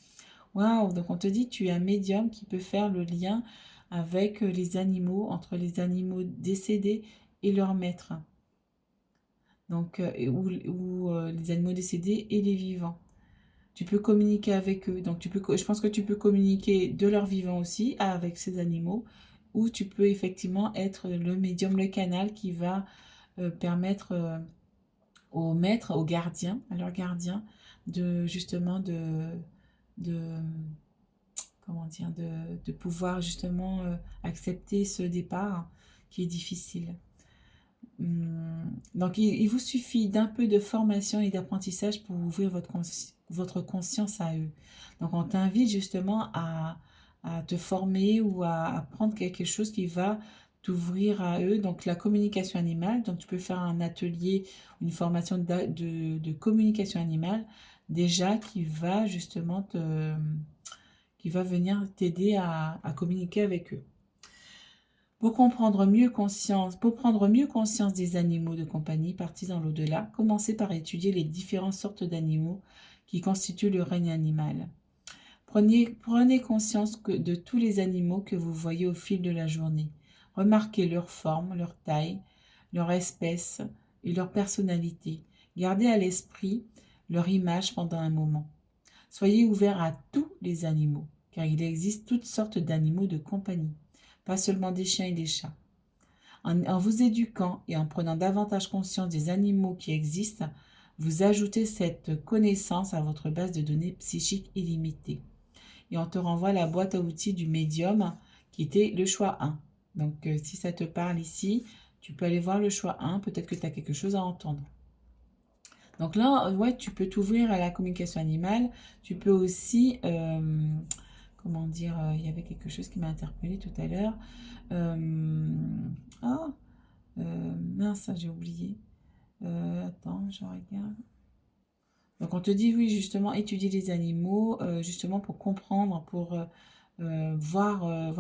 Waouh! Donc on te dit tu es un médium qui peut faire le lien avec les animaux, entre les animaux décédés et leur maître. Donc, ou les animaux décédés et les vivants. Tu peux communiquer avec eux. Donc, je pense que tu peux communiquer de leur vivant aussi avec ces animaux, ou tu peux effectivement être le médium, le canal qui va permettre aux maîtres, aux gardiens, à leurs gardiens, de justement de comment dire, de pouvoir justement accepter ce départ qui est difficile. Donc, il vous suffit d'un peu de formation et d'apprentissage pour ouvrir votre conscience à eux. Donc, on t'invite justement à te former ou à apprendre quelque chose qui va t'ouvrir à eux. Donc, la communication animale. Donc, tu peux faire un atelier, une formation de communication animale déjà qui va justement qui va venir t'aider à communiquer avec eux. Pour prendre mieux conscience des animaux de compagnie partis dans l'au-delà, commencez par étudier les différentes sortes d'animaux qui constituent le règne animal. Prenez conscience de tous les animaux que vous voyez au fil de la journée. Remarquez leur forme, leur taille, leur espèce et leur personnalité. Gardez à l'esprit leur image pendant un moment. Soyez ouverts à tous les animaux, car il existe toutes sortes d'animaux de compagnie, pas seulement des chiens et des chats. En vous éduquant et en prenant davantage conscience des animaux qui existent, vous ajoutez cette connaissance à votre base de données psychiques illimitée. Et on te renvoie la boîte à outils du médium qui était le choix 1. Donc, si ça te parle ici, tu peux aller voir le choix 1. Peut-être que tu as quelque chose à entendre. Donc là, ouais, tu peux t'ouvrir à la communication animale. Tu peux aussi, comment dire, il y avait quelque chose qui m'a interpellée tout à l'heure. Mince, j'ai oublié. Attends, je regarde. Donc on te dit, oui, justement, étudier les animaux, justement pour comprendre, pour voir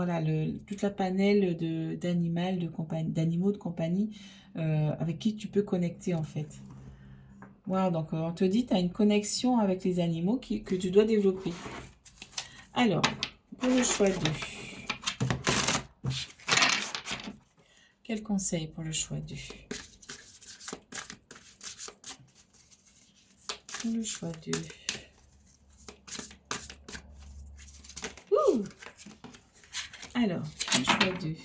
toute la panel d'animaux de compagnie avec qui tu peux connecter en fait. Voilà, donc on te dit, tu as une connexion avec les animaux que tu dois développer. Alors, pour le choix 2. Quel conseil pour le choix 2? Pour le choix 2. Alors, le choix 2.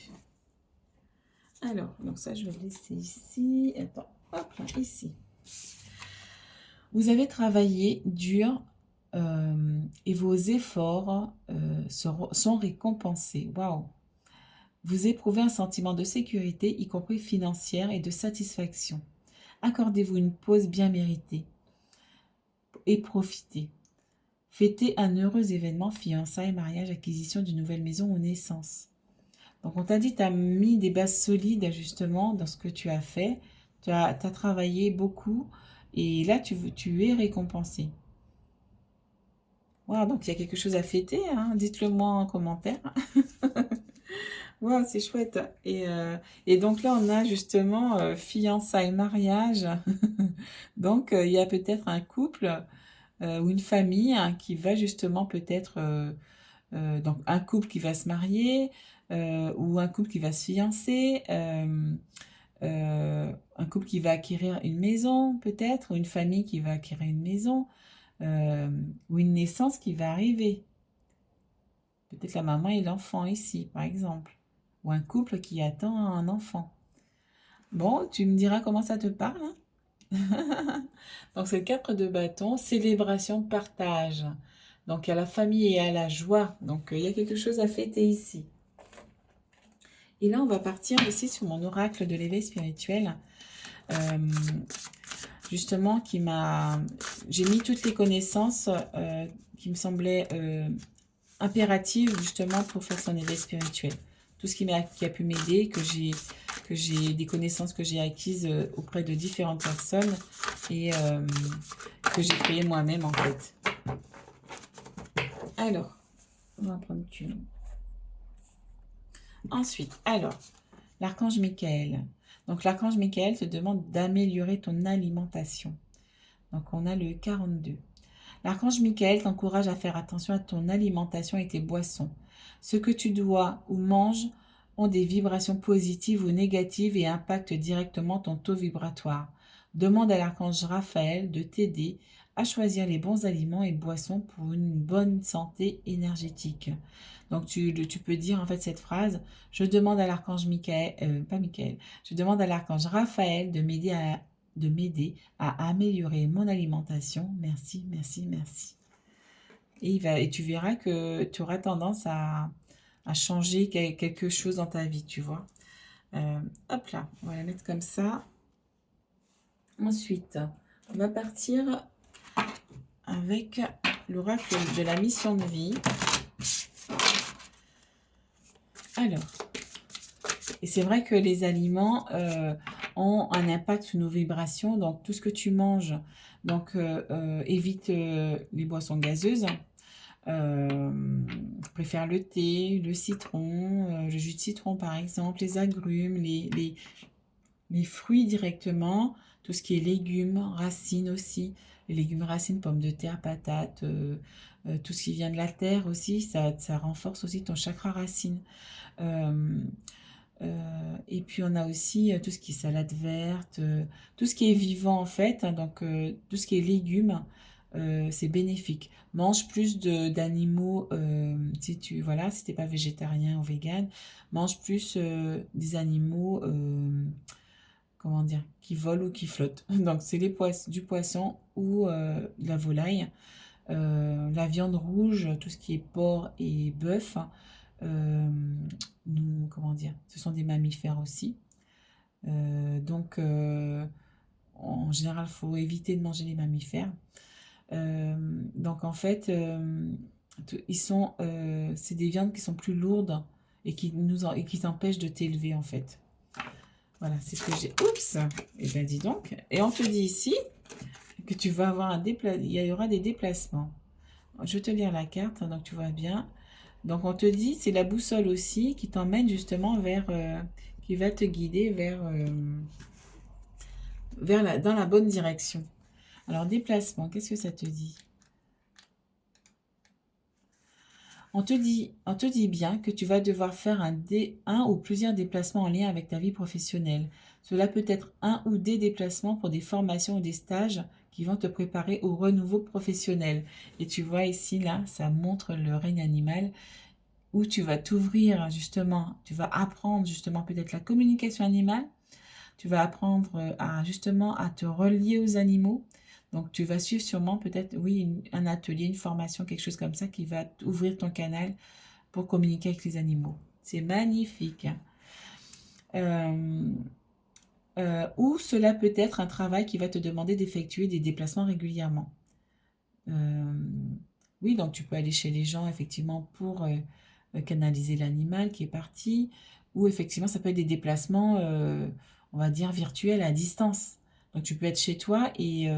Alors, donc ça, je vais le laisser ici. Attends, hop là, ici. Vous avez travaillé dur et vos efforts sont récompensés. Waouh! Vous éprouvez un sentiment de sécurité, y compris financière, et de satisfaction. Accordez-vous une pause bien méritée et profitez. Fêtez un heureux événement, fiançailles, mariage, acquisition d'une nouvelle maison ou naissance. Donc on t'a dit, tu as mis des bases solides justement dans ce que tu as fait. Tu as travaillé beaucoup et là tu es récompensé. Wow, donc il y a quelque chose à fêter, hein. Dites-le moi en commentaire. Wow, c'est chouette. Et donc là, on a justement fiançailles, mariage. Donc, il y a peut-être un couple ou une famille hein, qui va justement peut-être... donc, un couple qui va se marier ou un couple qui va se fiancer. Un couple qui va acquérir une maison peut-être, ou une famille qui va acquérir une maison, ou une naissance qui va arriver. Peut-être la maman et l'enfant ici, par exemple. Ou un couple qui attend un enfant. Bon, tu me diras comment ça te parle. Hein. Donc, c'est le 4 de bâton, célébration, partage. Donc, il y a la famille et à la joie. Donc, il y a quelque chose à fêter ici. Et là, on va partir ici sur mon oracle de l'éveil spirituel. Justement, j'ai mis toutes les connaissances qui me semblaient impératives justement pour faire son éveil spirituel. Tout ce qui a pu m'aider, que j'ai des connaissances que j'ai acquises auprès de différentes personnes et que j'ai créé moi-même en fait. Alors, on va prendre une. Ensuite, alors, l'archange Michael. Donc, l'archange Michael te demande d'améliorer ton alimentation. Donc, on a le 42. L'archange Michael t'encourage à faire attention à ton alimentation et tes boissons. Ce que tu dois ou manges ont des vibrations positives ou négatives et impactent directement ton taux vibratoire. Demande à l'archange Raphaël de t'aider à choisir les bons aliments et boissons pour une bonne santé énergétique. Donc, tu peux dire en fait cette phrase, je demande à l'archange je demande à l'archange Raphaël de m'aider à améliorer mon alimentation. Merci, merci, merci. Et tu verras que tu auras tendance à changer quelque chose dans ta vie, tu vois. Hop là, on va la mettre comme ça. Ensuite, on va partir avec l'oracle de la mission de vie. Alors, et c'est vrai que les aliments ont un impact sur nos vibrations. Donc, tout ce que tu manges, donc évite les boissons gazeuses. Préfère le thé, le citron, le jus de citron par exemple, les agrumes, les fruits directement, tout ce qui est légumes, racines aussi, les légumes racines, pommes de terre, patates, tout ce qui vient de la terre aussi, ça renforce aussi ton chakra racine. Euh, et puis on a aussi tout ce qui est salade verte, tout ce qui est vivant en fait, hein, donc tout ce qui est légumes, c'est bénéfique. Mange plus d'animaux si tu voilà, si t'es pas végétarien ou vegan, mange plus des animaux comment dire, qui volent ou qui flottent. Donc c'est du poisson ou de la volaille. La viande rouge, tout ce qui est porc et bœuf, euh, comment dire, ce sont des mammifères aussi. Donc, en général, il faut éviter de manger les mammifères. Donc, en fait, c'est des viandes qui sont plus lourdes et et qui t'empêchent de t'élever, en fait. Voilà, c'est ce que j'ai. Oups! Et ben dis donc. Et on te dit ici que tu vas avoir il y aura des déplacements. Je vais te lire la carte, hein, donc tu vois bien. Donc on te dit, c'est la boussole aussi qui t'emmène justement qui va te guider dans la bonne direction. Alors déplacement, qu'est-ce que ça te dit? On te dit bien que tu vas devoir faire un ou plusieurs déplacements en lien avec ta vie professionnelle. Cela peut être un ou des déplacements pour des formations ou des stages qui vont te préparer au renouveau professionnel. Et tu vois ici, là, ça montre le règne animal où tu vas t'ouvrir justement, tu vas apprendre justement peut-être la communication animale, tu vas apprendre justement à te relier aux animaux. Donc tu vas suivre sûrement peut-être, oui, un atelier, une formation, quelque chose comme ça qui va ouvrir ton canal pour communiquer avec les animaux. C'est magnifique. Ou cela peut être un travail qui va te demander d'effectuer des déplacements régulièrement. Oui, donc tu peux aller chez les gens effectivement pour canaliser l'animal qui est parti, ou effectivement ça peut être des déplacements, on va dire, virtuels à distance. Donc tu peux être chez toi et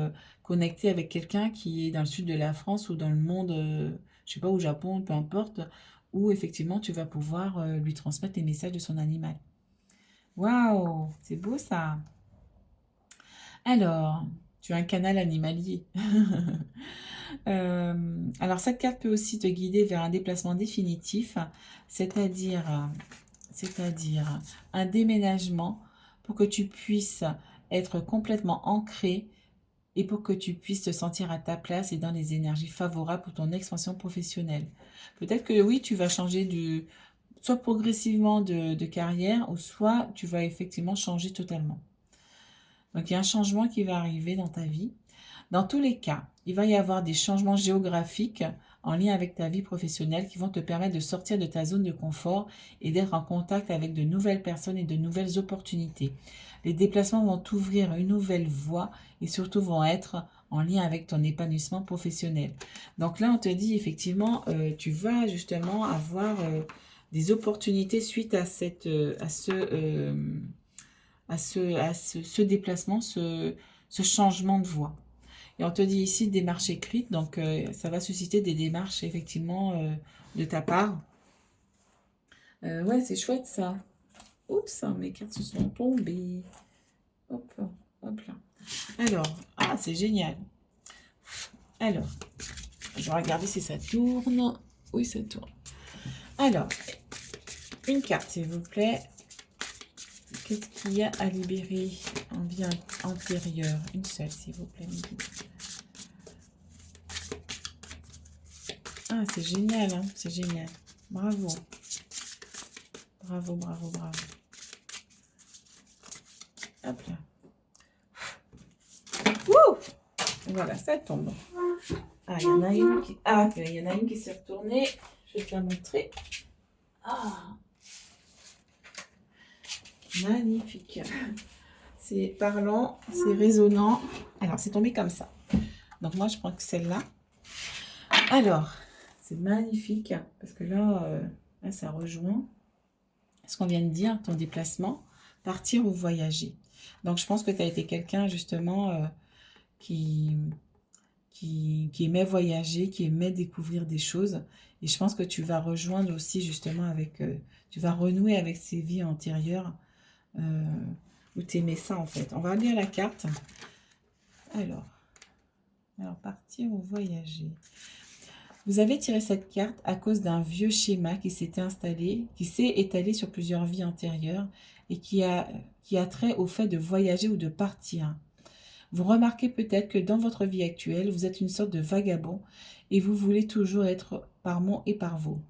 connecté avec quelqu'un qui est dans le sud de la France ou dans le monde, je sais pas, au Japon, peu importe, où effectivement tu vas pouvoir lui transmettre les messages de son animal. Waouh, c'est beau ça. Alors, tu as un canal animalier. Alors, cette carte peut aussi te guider vers un déplacement définitif, c'est-à-dire, c'est-à-dire un déménagement pour que tu puisses être complètement ancré et pour que tu puisses te sentir à ta place et dans les énergies favorables pour ton expansion professionnelle. Peut-être que oui, tu vas changer soit progressivement de carrière, ou soit tu vas effectivement changer totalement. Donc, il y a un changement qui va arriver dans ta vie. Dans tous les cas, il va y avoir des changements géographiques en lien avec ta vie professionnelle qui vont te permettre de sortir de ta zone de confort et d'être en contact avec de nouvelles personnes et de nouvelles opportunités. Les déplacements vont t'ouvrir une nouvelle voie et surtout vont être en lien avec ton épanouissement professionnel. Donc là, on te dit effectivement, tu vas justement avoir des opportunités suite à ce déplacement, ce changement de voie. Et on te dit ici démarche écrite, donc ça va susciter des démarches effectivement de ta part. Ouais, c'est chouette ça. Oups, mes cartes se sont tombées. Hop, hop là. Alors, c'est génial. Alors, je vais regarder si ça tourne. Oui, ça tourne. Alors, une carte, s'il vous plaît. Qu'est-ce qu'il y a à libérer en vie antérieure? Une seule, s'il vous plaît. Ah, c'est génial, hein? C'est génial. Bravo. Bravo, bravo, bravo. Hop là. Wouh! Voilà, ça tombe. Ah, il y en a une qui... Ah, il y en a une qui s'est retournée. Je vais te la montrer. Ah! Magnifique. C'est parlant, c'est résonnant. Alors, c'est tombé comme ça. Donc, moi, je prends que celle-là. Alors, c'est magnifique. Parce que là, ça rejoint ce qu'on vient de dire, ton déplacement, partir ou voyager. Donc, je pense que tu as été quelqu'un, justement, qui aimait voyager, qui aimait découvrir des choses. Et je pense que tu vas rejoindre aussi, justement, tu vas renouer avec ces vies antérieures. ou tu aimais ça en fait. On va lire la carte. Alors partir ou voyager. Vous avez tiré cette carte à cause d'un vieux schéma qui s'est étalé sur plusieurs vies antérieures et qui a trait au fait de voyager ou de partir. Vous remarquez peut-être que dans votre vie actuelle, vous êtes une sorte de vagabond et vous voulez toujours être par mon et par vous.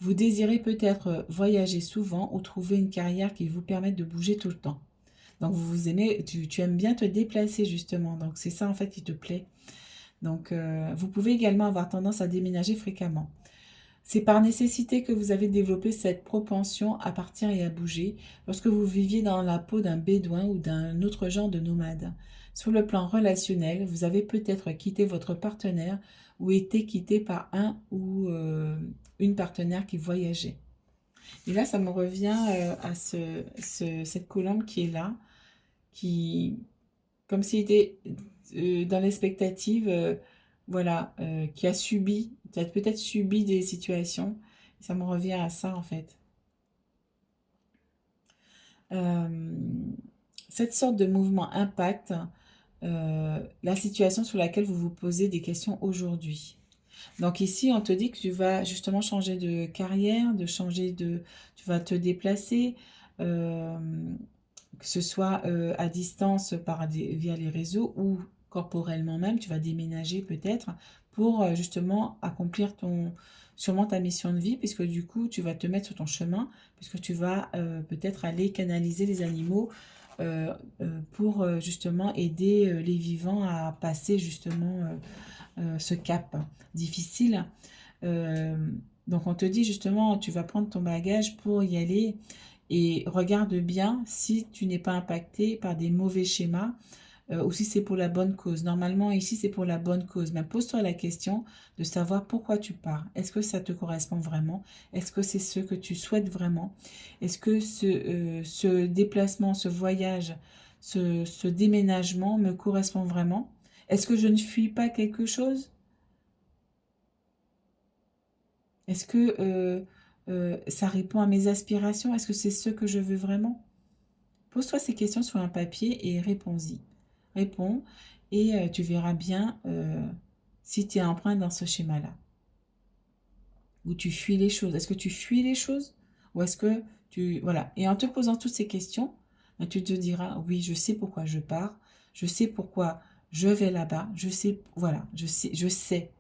Vous désirez peut-être voyager souvent ou trouver une carrière qui vous permette de bouger tout le temps. Donc vous aimez, tu aimes bien te déplacer justement, donc c'est ça en fait qui te plaît. Donc vous pouvez également avoir tendance à déménager fréquemment. C'est par nécessité que vous avez développé cette propension à partir et à bouger lorsque vous viviez dans la peau d'un bédouin ou d'un autre genre de nomade. Sur le plan relationnel, vous avez peut-être quitté votre partenaire ou été quitté par un ou une partenaire qui voyageait. Et là, ça me revient à cette colombe qui est là, qui, comme s'il était dans l'expectative, voilà, qui a peut-être subi des situations. Ça me revient à ça, en fait. Cette sorte de mouvement impacte la situation sur laquelle vous vous posez des questions aujourd'hui. Donc ici, on te dit que tu vas justement changer de carrière, tu vas te déplacer, que ce soit à distance via les réseaux ou corporellement même, tu vas déménager peut-être pour justement accomplir sûrement ta mission de vie, puisque du coup, tu vas te mettre sur ton chemin, puisque tu vas peut-être aller canaliser les animaux pour justement aider les vivants à passer justement ce cap difficile. Donc on te dit justement, tu vas prendre ton bagage pour y aller et regarde bien si tu n'es pas impacté par des mauvais schémas ou si c'est pour la bonne cause. Normalement ici c'est pour la bonne cause, mais pose-toi la question de savoir pourquoi tu pars. Est-ce que ça te correspond vraiment? Est-ce que c'est ce que tu souhaites vraiment? Est-ce que ce déplacement, ce voyage, ce déménagement me correspond vraiment? Est-ce que je ne fuis pas quelque chose? Est-ce que ça répond à mes aspirations? Est-ce que c'est ce que je veux vraiment? Pose-toi ces questions sur un papier et réponds-y. Réponds et tu verras bien si tu es empreint dans ce schéma-là. Ou tu fuis les choses. Est-ce que tu fuis les choses? Ou est-ce que tu... Voilà. Et en te posant toutes ces questions, ben, tu te diras, oui, je sais pourquoi je pars. Je sais pourquoi je vais là-bas. Je sais, voilà, je sais.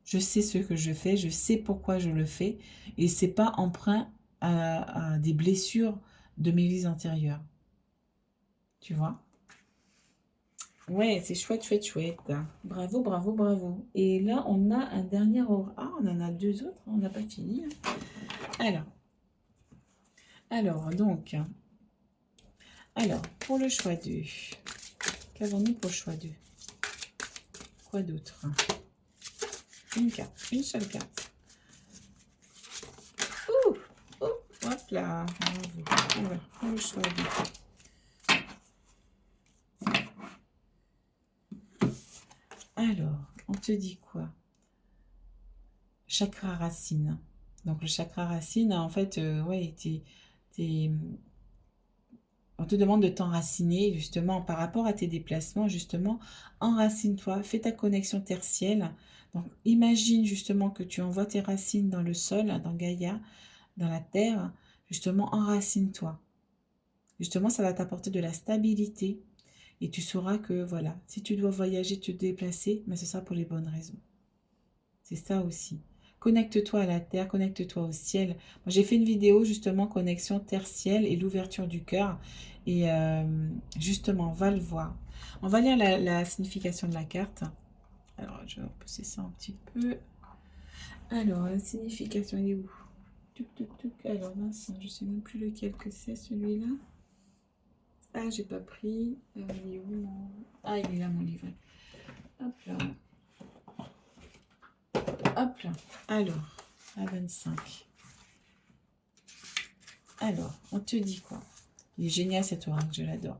Je sais ce que je fais, je sais pourquoi je le fais, et c'est pas emprunt à des blessures de mes vies antérieures. Tu vois? Ouais, c'est chouette, chouette, chouette. Bravo, bravo, bravo. Et là, on a un dernier aura. Ah, on en a deux autres, on n'a pas fini. Alors, pour le choix 2, qu'avons-nous pour le choix 2? Quoi d'autre? Une carte, une seule carte. Ouh, ouh, hop là. On va prendre le choix 2. Alors, on te dit quoi? Chakra racine. Donc, le chakra racine, en fait, ouais, on te demande de t'enraciner, justement, par rapport à tes déplacements, justement, enracine-toi, fais ta connexion tertielle. Donc, imagine, justement, que tu envoies tes racines dans le sol, dans Gaïa, dans la terre, justement, enracine-toi. Justement, ça va t'apporter de la stabilité. Et tu sauras que, voilà, si tu dois voyager, te déplacer, mais ce sera pour les bonnes raisons. C'est ça aussi. Connecte-toi à la terre, connecte-toi au ciel. Moi, j'ai fait une vidéo, justement, connexion terre-ciel et l'ouverture du cœur. Et justement, on va le voir. On va lire la signification de la carte. Alors, je vais repousser ça un petit peu. Alors, la signification, elle est où? Tuc, tuc, tuc. Alors, mince, je ne sais même plus lequel que c'est, celui-là. Ah, j'ai pas pris. Il est où mon... Ah, il est là, mon livret. Hop là. Hop là. Alors, à 25. Alors, on te dit quoi? Il est génial cet oracle, je l'adore.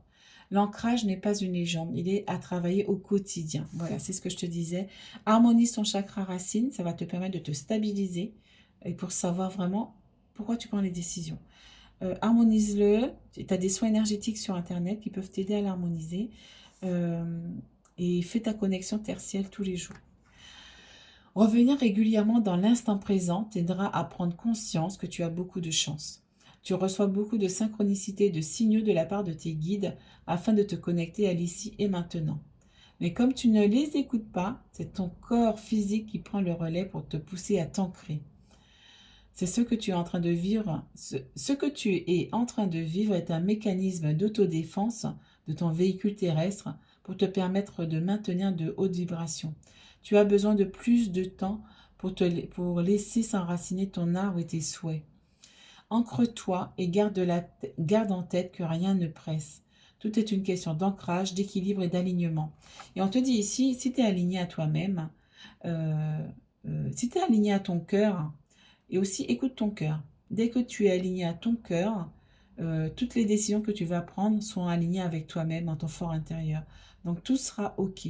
L'ancrage n'est pas une légende, il est à travailler au quotidien. Voilà, c'est ce que je te disais. Harmonise ton chakra racine, ça va te permettre de te stabiliser et pour savoir vraiment pourquoi tu prends les décisions. harmonise-le. Tu as des soins énergétiques sur Internet qui peuvent t'aider à l'harmoniser. Et fais ta connexion tertielle tous les jours. Revenir régulièrement dans l'instant présent t'aidera à prendre conscience que tu as beaucoup de chance. Tu reçois beaucoup de synchronicité et de signaux de la part de tes guides afin de te connecter à l'ici et maintenant. Mais comme tu ne les écoutes pas, c'est ton corps physique qui prend le relais pour te pousser à t'ancrer. C'est ce que tu es en train de vivre. Ce que tu es en train de vivre est un mécanisme d'autodéfense de ton véhicule terrestre pour te permettre de maintenir de hautes vibrations. Tu as besoin de plus de temps pour laisser s'enraciner ton arbre et tes souhaits. Ancre-toi et garde en tête que rien ne presse. Tout est une question d'ancrage, d'équilibre et d'alignement. Et on te dit ici, si tu es aligné à toi-même, si tu es aligné à ton cœur, et aussi écoute ton cœur. Dès que tu es aligné à ton cœur, toutes les décisions que tu vas prendre sont alignées avec toi-même, en ton fort intérieur. Donc tout sera OK.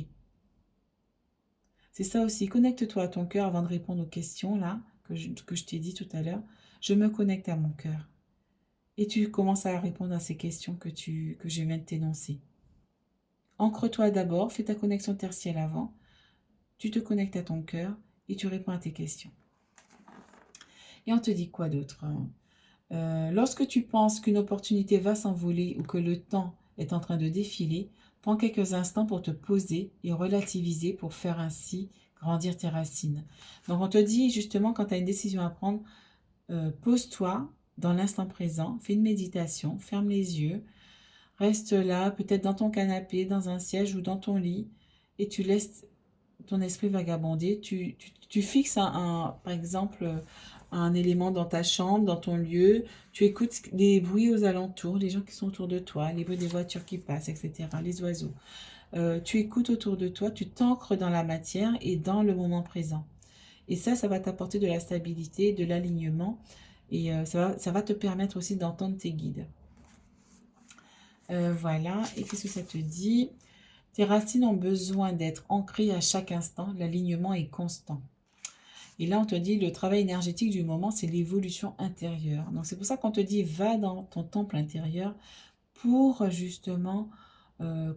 C'est ça aussi, connecte-toi à ton cœur avant de répondre aux questions là que je t'ai dit tout à l'heure. Je me connecte à mon cœur. Et tu commences à répondre à ces questions que je viens de t'énoncer. Ancre-toi d'abord, fais ta connexion tertielle avant. Tu te connectes à ton cœur et tu réponds à tes questions. Et on te dit quoi d'autre? Lorsque tu penses qu'une opportunité va s'envoler ou que le temps est en train de défiler, prends quelques instants pour te poser et relativiser pour faire ainsi grandir tes racines. Donc on te dit justement quand tu as une décision à prendre, pose-toi dans l'instant présent, fais une méditation, ferme les yeux, reste là, peut-être dans ton canapé, dans un siège ou dans ton lit, et tu laisses ton esprit vagabonder. Tu fixes par exemple, un élément dans ta chambre, dans ton lieu. Tu écoutes les bruits aux alentours, les gens qui sont autour de toi, les bruits des voitures qui passent, etc., les oiseaux. Tu écoutes autour de toi, tu t'ancres dans la matière et dans le moment présent. Et ça va t'apporter de la stabilité, de l'alignement. Et ça va te permettre aussi d'entendre tes guides. Voilà. Et qu'est-ce que ça te dit? Tes racines ont besoin d'être ancrées à chaque instant. L'alignement est constant. Et là, on te dit, le travail énergétique du moment, c'est l'évolution intérieure. Donc, c'est pour ça qu'on te dit, va dans ton temple intérieur pour justement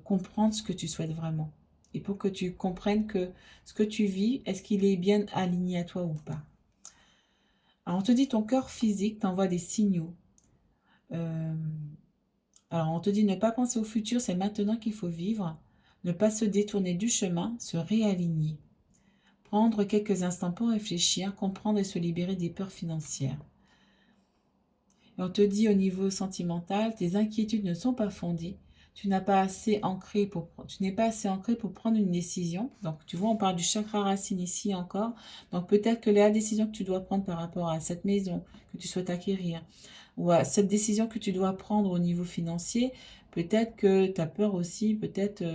comprendre ce que tu souhaites vraiment. Et pour que tu comprennes que ce que tu vis, est-ce qu'il est bien aligné à toi ou pas? Alors, on te dit, ton cœur physique t'envoie des signaux. Alors, on te dit, ne pas penser au futur, c'est maintenant qu'il faut vivre. Ne pas se détourner du chemin, se réaligner. Prendre quelques instants pour réfléchir, comprendre et se libérer des peurs financières. Et on te dit au niveau sentimental, tes inquiétudes ne sont pas fondées. Tu n'es pas assez ancré pour prendre une décision. Donc, tu vois, on parle du chakra racine ici encore. Donc, peut-être que la décision que tu dois prendre par rapport à cette maison que tu souhaites acquérir, ou à cette décision que tu dois prendre au niveau financier, peut-être que tu as peur aussi, peut-être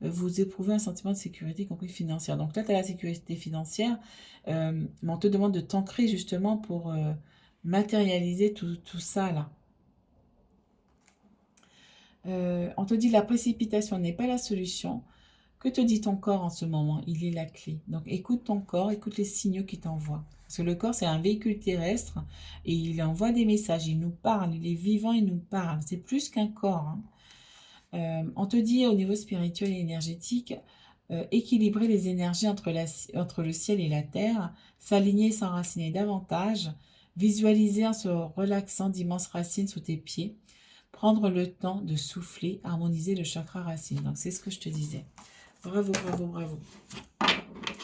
vous éprouvez un sentiment de sécurité, y compris financière. Donc là, tu as la sécurité financière, mais on te demande de t'ancrer justement pour matérialiser tout ça là. On te dit la précipitation n'est pas la solution. Que te dit ton corps en ce moment? Il est la clé. Donc écoute ton corps, écoute les signaux qu'il t'envoie. Parce que le corps, c'est un véhicule terrestre et il envoie des messages, il nous parle, il est vivant, il nous parle. C'est plus qu'un corps. On te dit au niveau spirituel et énergétique, équilibrer les énergies entre le ciel et la terre, s'aligner et s'enraciner davantage, visualiser en se relaxant d'immenses racines sous tes pieds, prendre le temps de souffler, harmoniser le chakra racine. Donc c'est ce que je te disais. Bravo, bravo, bravo.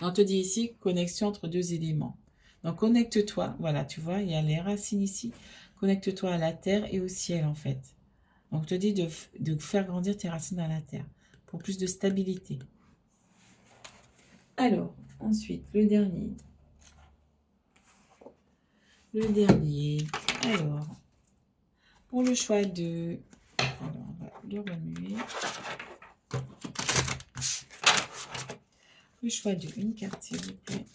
On te dit ici, connexion entre deux éléments. Donc connecte-toi, voilà, tu vois, il y a les racines ici. Connecte-toi à la terre et au ciel en fait. Donc, on te dit de faire grandir tes racines dans la terre pour plus de stabilité. Alors, ensuite, le dernier. Alors, pour le choix de... Alors, on va le remuer. Le choix de une carte, s'il vous plaît.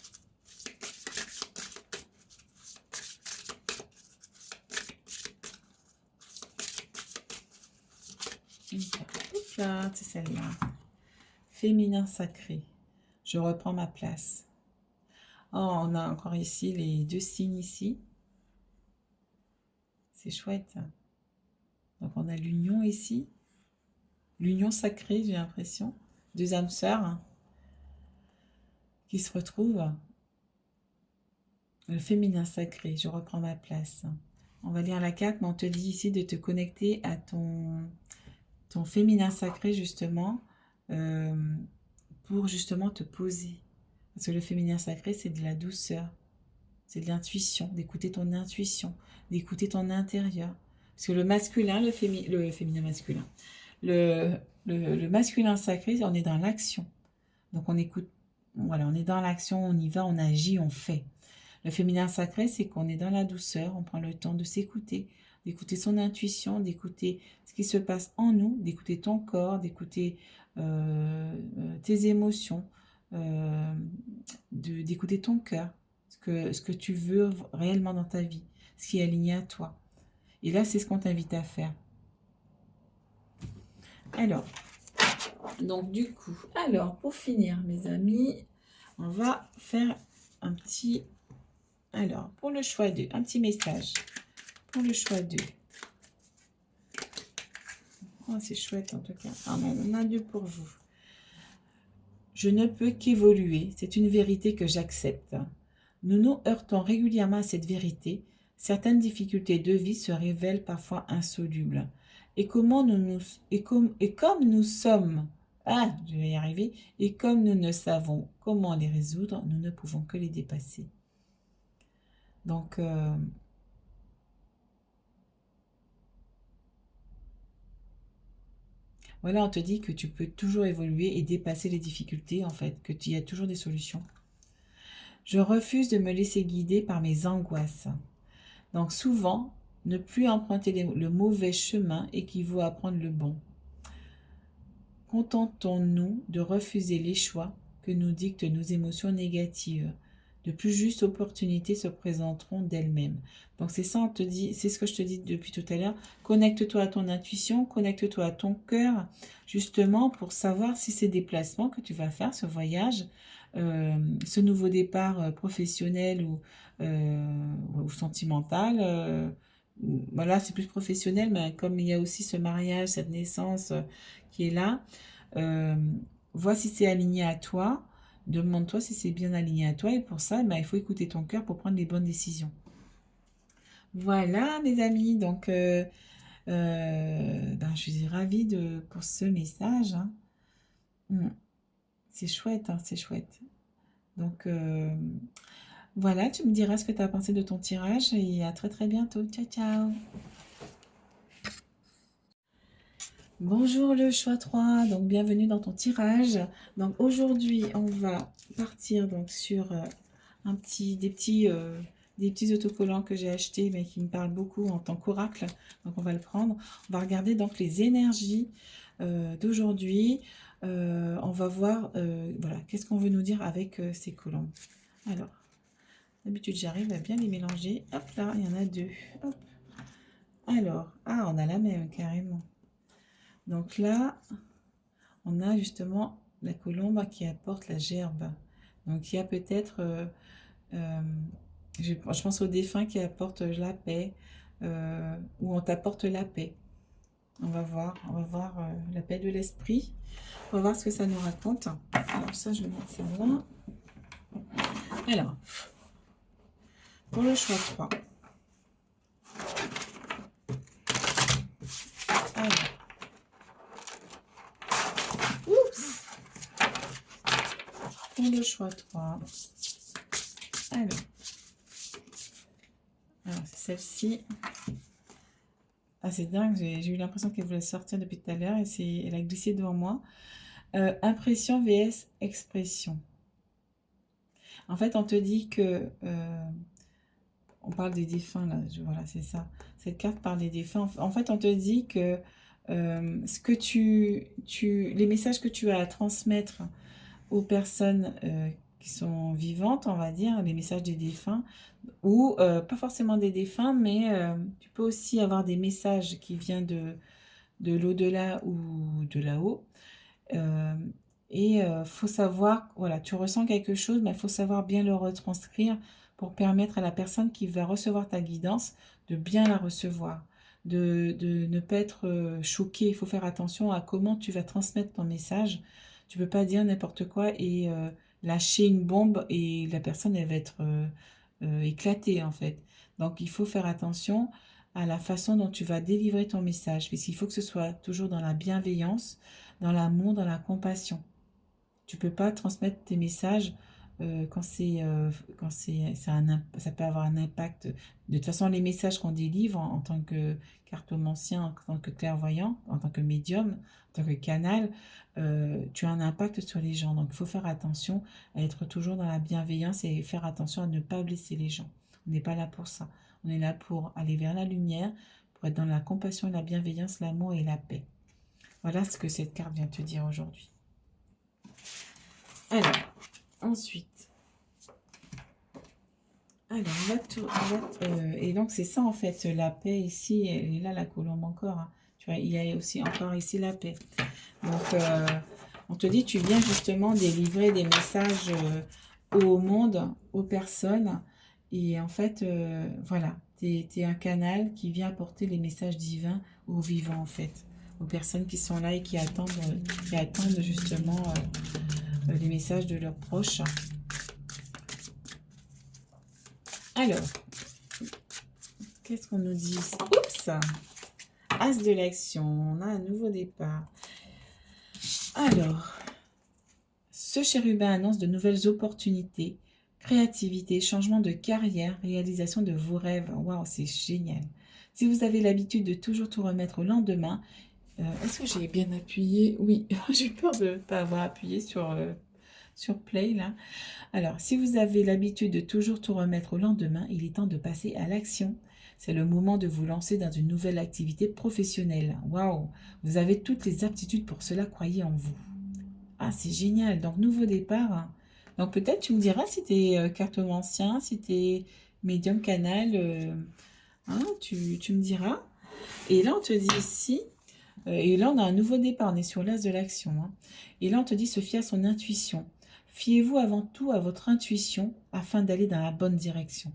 Une carte, c'est celle-là. Féminin sacré. Je reprends ma place. Oh, on a encore ici les deux signes ici. C'est chouette. Donc, on a l'union ici. L'union sacrée, j'ai l'impression. Deux âmes sœurs qui se retrouvent. Le féminin sacré, je reprends ma place. On va lire la carte, mais on te dit ici de te connecter à ton féminin sacré, justement, pour justement te poser. Parce que le féminin sacré, c'est de la douceur, c'est de l'intuition, d'écouter ton intuition, d'écouter ton intérieur. Parce que le masculin, le féminin masculin, le masculin sacré, on est dans l'action. Donc on écoute, voilà, on est dans l'action, on y va, on agit, on fait. Le féminin sacré, c'est qu'on est dans la douceur, on prend le temps de s'écouter, d'écouter son intuition, d'écouter ce qui se passe en nous, d'écouter ton corps, d'écouter tes émotions, d'écouter ton cœur, ce que tu veux réellement dans ta vie, ce qui est aligné à toi. Et là, c'est ce qu'on t'invite à faire. Alors, donc du coup, pour finir, mes amis, on va faire un petit... Alors, pour le choix 2, un petit message. Pour le choix 2. Oh, c'est chouette en tout cas. Ah, on a 2 pour vous. Je ne peux qu'évoluer. C'est une vérité que j'accepte. Nous nous heurtons régulièrement à cette vérité. Certaines difficultés de vie se révèlent parfois insolubles. Et comme nous sommes... Ah, je vais y arriver. Et comme nous ne savons comment les résoudre, nous ne pouvons que les dépasser. Donc, voilà, on te dit que tu peux toujours évoluer et dépasser les difficultés, en fait, que tu y a toujours des solutions. Je refuse de me laisser guider par mes angoisses. Donc, souvent, ne plus emprunter le mauvais chemin équivaut à prendre le bon. Contentons-nous de refuser les choix que nous dictent nos émotions négatives. De plus justes opportunités se présenteront d'elles-mêmes. Donc c'est ça, on te dit, c'est ce que je te dis depuis tout à l'heure. Connecte-toi à ton intuition, connecte-toi à ton cœur, justement pour savoir si ces déplacements que tu vas faire, ce voyage, ce nouveau départ professionnel ou sentimental, voilà, c'est plus professionnel, mais comme il y a aussi ce mariage, cette naissance qui est là, vois si c'est aligné à toi. Demande-toi si c'est bien aligné à toi et pour ça, il faut écouter ton cœur pour prendre les bonnes décisions. Voilà mes amis, donc je suis ravie pour ce message. Hein. C'est chouette, hein, c'est chouette. Donc voilà, tu me diras ce que tu as pensé de ton tirage et à très très bientôt. Ciao ciao. Bonjour le choix 3, donc bienvenue dans ton tirage. Donc aujourd'hui on va partir donc sur des petits autocollants que j'ai achetés mais qui me parlent beaucoup en tant qu'oracle. Donc on va le prendre. On va regarder donc les énergies d'aujourd'hui. On va voir voilà, qu'est-ce qu'on veut nous dire avec ces colombes. Alors, d'habitude j'arrive à bien les mélanger. Hop là, il y en a 2. Hop. Alors, on a la même carrément. Donc là, on a justement la colombe qui apporte la gerbe. Donc il y a peut-être, je pense au défunt qui apporte la paix, ou on t'apporte la paix. On va voir la paix de l'esprit. On va voir ce que ça nous raconte. Alors ça, je vais mettre ça là. Alors, pour le choix 3. Alors. Pour le choix 3. Alors c'est celle-ci. Ah, c'est dingue, j'ai eu l'impression qu'elle voulait sortir depuis tout à l'heure et elle a glissé devant moi. Impression vs expression. En fait, on te dit que... on parle des défunts, là. Voilà, c'est ça. Cette carte parle des défunts. En fait, on te dit que ce que les messages que tu as à transmettre aux personnes qui sont vivantes, on va dire, les messages des défunts, ou pas forcément des défunts, mais tu peux aussi avoir des messages qui viennent de l'au-delà ou de là-haut. Et faut savoir, voilà, tu ressens quelque chose, mais il faut savoir bien le retranscrire pour permettre à la personne qui va recevoir ta guidance de bien la recevoir, de ne pas être choqué. Il faut faire attention à comment tu vas transmettre ton message. Tu ne peux pas dire n'importe quoi et lâcher une bombe et la personne, elle va être éclatée en fait. Donc, il faut faire attention à la façon dont tu vas délivrer ton message, puisqu'il faut que ce soit toujours dans la bienveillance, dans l'amour, dans la compassion. Tu peux pas transmettre tes messages ça peut avoir un impact. De toute façon, les messages qu'on délivre en tant que cartomancien, en tant que clairvoyant, en tant que médium, en tant que canal, tu as un impact sur les gens. Donc, il faut faire attention à être toujours dans la bienveillance et faire attention à ne pas blesser les gens. On n'est pas là pour ça. On est là pour aller vers la lumière, pour être dans la compassion, la bienveillance, l'amour et la paix. Voilà ce que cette carte vient te dire aujourd'hui. Alors, ensuite, et donc c'est ça en fait, la paix ici, et là la colombe encore, hein. Tu vois, il y a aussi encore ici la paix. Donc, on te dit, tu viens justement délivrer des messages au monde, aux personnes, et en fait, voilà, tu es un canal qui vient apporter les messages divins aux vivants en fait, aux personnes qui sont là et qui attendent justement les messages de leurs proches. Alors, qu'est-ce qu'on nous dit? Oups! As de l'action, on a un nouveau départ. Alors, ce chérubin annonce de nouvelles opportunités, créativité, changement de carrière, réalisation de vos rêves. Waouh, c'est génial. Si vous avez l'habitude de toujours tout remettre au lendemain, est-ce que j'ai bien appuyé? Oui, j'ai peur de ne pas avoir appuyé sur Play là. Alors, si vous avez l'habitude de toujours tout remettre au lendemain, il est temps de passer à l'action. C'est le moment de vous lancer dans une nouvelle activité professionnelle. Waouh! Vous avez toutes les aptitudes pour cela, croyez en vous. Ah, c'est génial. Donc, nouveau départ. Donc, peut-être tu me diras si tu es cartomancien, si tu es médium canal. Tu me diras. Et là, on te dit ici, et là, on a un nouveau départ. On est sur l'as de l'action. Hein. Et là, on te dit se fier à son intuition. Fiez-vous avant tout à votre intuition afin d'aller dans la bonne direction.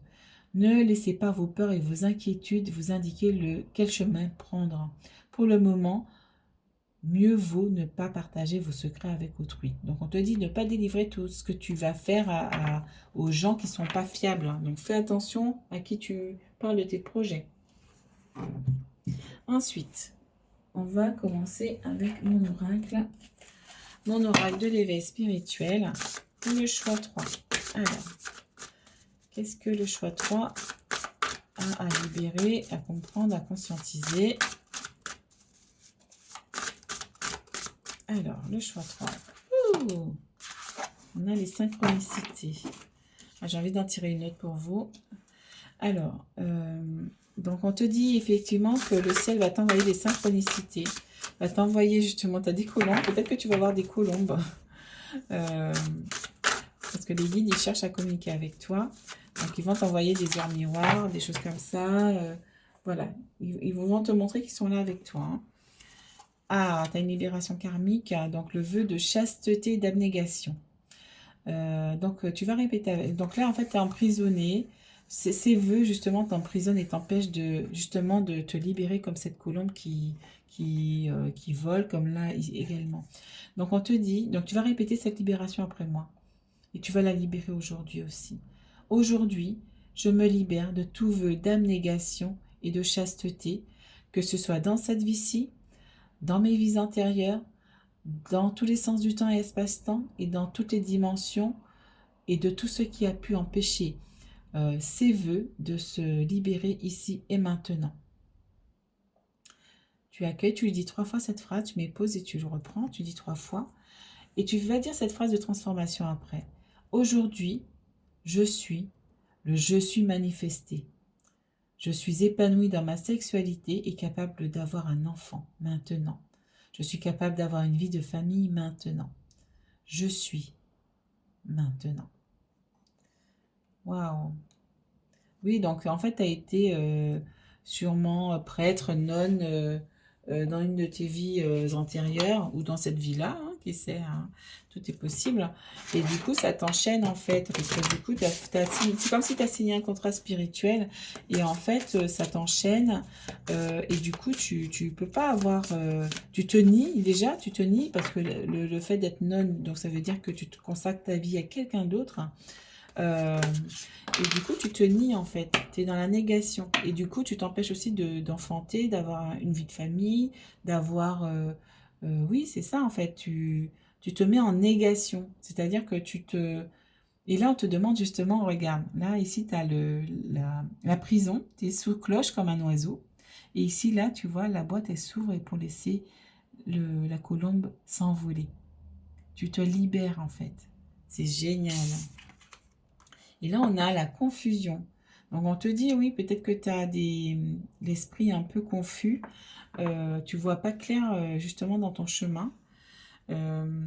Ne laissez pas vos peurs et vos inquiétudes vous indiquer quel chemin prendre. Pour le moment, mieux vaut ne pas partager vos secrets avec autrui. Donc, on te dit de ne pas délivrer tout ce que tu vas faire aux gens qui ne sont pas fiables. Donc, fais attention à qui tu parles de tes projets. Ensuite, on va commencer avec mon oracle. Mon oracle de l'éveil spirituel. Le choix 3. Alors, qu'est-ce que le choix 3 a à libérer, à comprendre, à conscientiser? Alors, le choix 3. Ouh, on a les synchronicités. J'ai envie d'en tirer une autre pour vous. Alors, donc on te dit effectivement que le ciel va t'envoyer des synchronicités. Va t'envoyer justement, tu as des colombes. Peut-être que tu vas avoir des colombes. Parce que les guides, ils cherchent à communiquer avec toi. Donc, ils vont t'envoyer des heures miroirs, des choses comme ça. Voilà. Ils vont te montrer qu'ils sont là avec toi. Hein. Ah, tu as une libération karmique. Donc, le vœu de chasteté et d'abnégation. Donc, tu vas répéter. Donc là, en fait, tu es emprisonné. Ces vœux, justement, t'emprisonnent et t'empêchent justement de te libérer comme cette colombe qui vole, comme là également. Donc, on te dit, donc tu vas répéter cette libération après moi. Et tu vas la libérer aujourd'hui aussi. Aujourd'hui, je me libère de tout vœu d'abnégation et de chasteté, que ce soit dans cette vie-ci, dans mes vies antérieures, dans tous les sens du temps et espace-temps, et dans toutes les dimensions, et de tout ce qui a pu empêcher ces vœux de se libérer ici et maintenant. Tu accueilles, tu lui dis 3 fois cette phrase, tu mets pause et tu le reprends, tu dis 3 fois, et tu vas dire cette phrase de transformation après. Aujourd'hui, je suis, le je suis manifesté. Je suis épanouie dans ma sexualité et capable d'avoir un enfant maintenant. Je suis capable d'avoir une vie de famille maintenant. Je suis maintenant. Waouh! Oui, donc en fait, tu as été sûrement prêtre, nonne dans une de tes vies antérieures ou dans cette vie-là, hein, qui sait, hein, tout est possible. Et du coup, ça t'enchaîne en fait, parce que du coup, c'est comme si tu as signé un contrat spirituel, et en fait, ça t'enchaîne, et du coup, tu peux pas avoir, tu te nies déjà, tu te nies, parce que le fait d'être non, donc ça veut dire que tu te consacres ta vie à quelqu'un d'autre, euh, et du coup, tu te nies en fait, tu es dans la négation. Et du coup, tu t'empêches aussi d'enfanter, d'avoir une vie de famille, d'avoir... oui, c'est ça en fait, tu te mets en négation. C'est-à-dire que tu te... Et là, on te demande justement, regarde, là, ici, tu as la prison, tu es sous cloche comme un oiseau. Et ici, là, tu vois, la boîte, elle s'ouvre et pour laisser la colombe s'envoler. Tu te libères en fait. C'est génial. Et là, on a la confusion. Donc, on te dit, oui, peut-être que tu as l'esprit un peu confus. Tu vois pas clair, justement, dans ton chemin. Euh,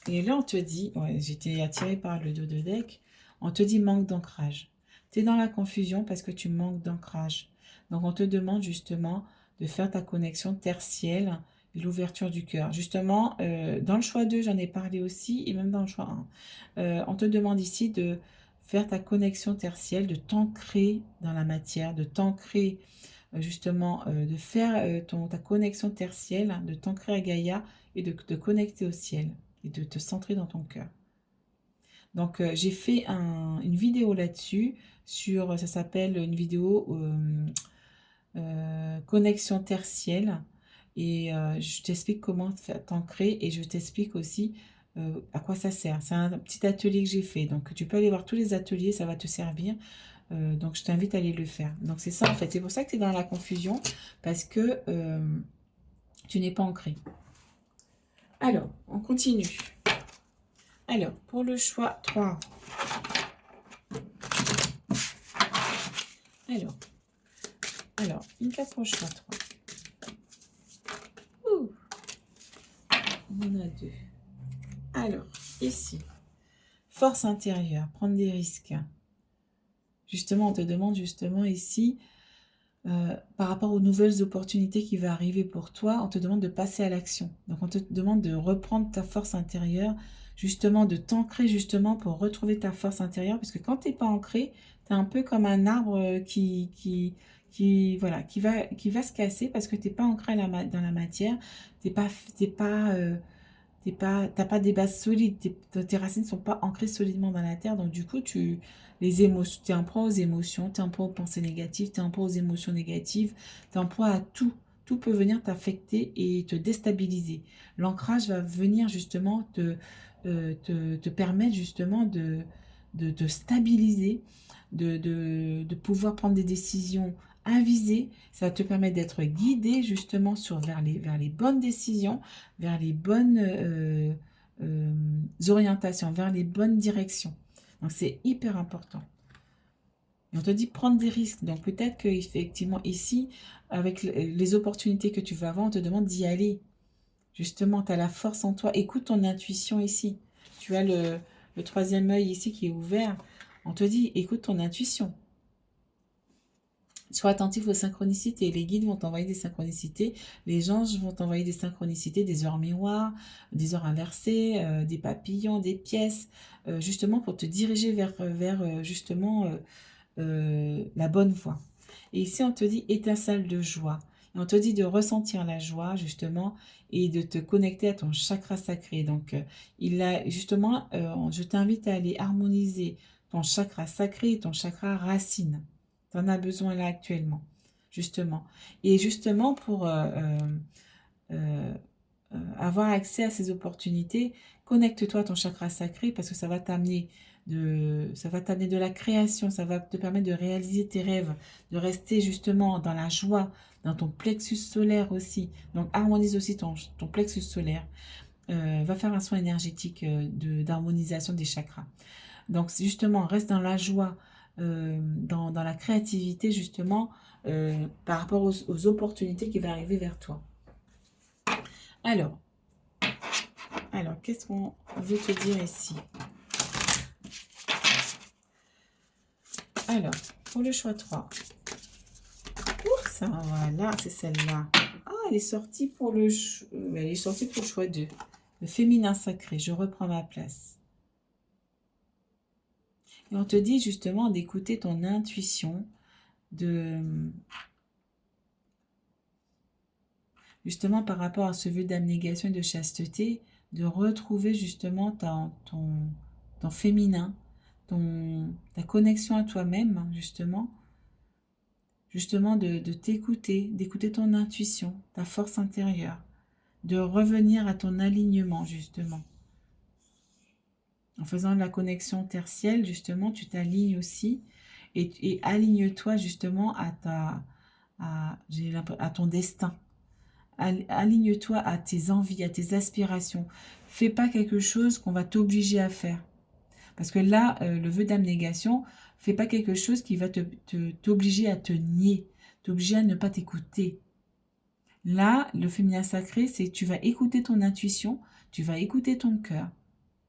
et là, on te dit, ouais, j'étais attirée par le dos de deck, on te dit manque d'ancrage. Tu es dans la confusion parce que tu manques d'ancrage. Donc, on te demande justement de faire ta connexion tertielle et l'ouverture du cœur. Justement, dans le choix 2, j'en ai parlé aussi, et même dans le choix 1. On te demande ici de faire ta connexion tertielle, de t'ancrer dans la matière, de t'ancrer justement, de faire ta connexion tertielle, de t'ancrer à Gaïa et de te connecter au ciel et de te centrer dans ton cœur. Donc, j'ai fait une vidéo là-dessus, ça s'appelle une vidéo connexion tertielle, et je t'explique comment t'ancrer et je t'explique aussi à quoi ça sert. C'est un petit atelier que j'ai fait, donc tu peux aller voir tous les ateliers, ça va te servir. Donc, je t'invite à aller le faire. Donc, c'est ça, en fait. C'est pour ça que tu es dans la confusion, parce que tu n'es pas ancré. Alors, on continue. Alors, pour le choix 3. Alors une carte pour le choix 3. Ouh, on en a 2. Alors, ici, force intérieure, prendre des risques. Justement, on te demande justement ici, par rapport aux nouvelles opportunités qui vont arriver pour toi, on te demande de passer à l'action. Donc, on te demande de reprendre ta force intérieure, justement de t'ancrer justement pour retrouver ta force intérieure, parce que quand tu n'es pas ancré, tu es un peu comme un arbre voilà, qui va se casser parce que tu n'es pas ancré dans la matière, t'as pas des bases solides, tes racines ne sont pas ancrées solidement dans la terre, donc du coup, les émotions, tu es en proie aux émotions, tu es en proie aux pensées négatives, tu es en proie aux émotions négatives, tu es en proie à tout. Tout peut venir t'affecter et te déstabiliser. L'ancrage va venir justement te permettre justement de te stabiliser, de pouvoir prendre des décisions avisées. Ça va te permettre d'être guidé justement vers les bonnes décisions, vers les bonnes orientations, vers les bonnes directions. Donc, c'est hyper important. Et on te dit prendre des risques. Donc, peut-être qu'effectivement, ici, avec les opportunités que tu vas avoir, on te demande d'y aller. Justement, tu as la force en toi. Écoute ton intuition ici. Tu as le troisième œil ici qui est ouvert. On te dit, écoute ton intuition. Sois attentif aux synchronicités. Les guides vont t'envoyer des synchronicités. Les anges vont t'envoyer des synchronicités, des heures miroirs, des heures inversées, des papillons, des pièces, justement pour te diriger vers justement la bonne voie. Et ici, on te dit étincelle de joie. Et on te dit de ressentir la joie, justement, et de te connecter à ton chakra sacré. Donc, justement, je t'invite à aller harmoniser ton chakra sacré et ton chakra racine. Tu en as besoin là actuellement, justement. Et justement, pour avoir accès à ces opportunités, connecte-toi à ton chakra sacré parce que ça va t'amener de la création, ça va te permettre de réaliser tes rêves, de rester justement dans la joie, dans ton plexus solaire aussi. Donc, harmonise aussi ton plexus solaire. Va faire un soin énergétique d'harmonisation des chakras. Donc, justement, reste dans la joie, dans la créativité, justement, par rapport aux opportunités qui vont arriver vers toi. Alors qu'est-ce qu'on veut te dire ici? Alors, pour le choix 3. Ça, voilà, c'est celle-là. Ah, elle est sortie pour le choix 2. le féminin sacré, je reprends ma place. Et on te dit justement d'écouter ton intuition, justement par rapport à ce vœu d'abnégation et de chasteté, de retrouver justement ton féminin, ta connexion à toi-même, justement de t'écouter, d'écouter ton intuition, ta force intérieure, de revenir à ton alignement, justement. En faisant de la connexion tertielle, justement, tu t'alignes aussi et aligne-toi justement à ton destin. Aligne-toi à tes envies, à tes aspirations. Fais pas quelque chose qu'on va t'obliger à faire. Parce que là, le vœu d'abnégation, fais pas quelque chose qui va t'obliger à te nier, t'obliger à ne pas t'écouter. Là, le féminin sacré, c'est tu vas écouter ton intuition, tu vas écouter ton cœur,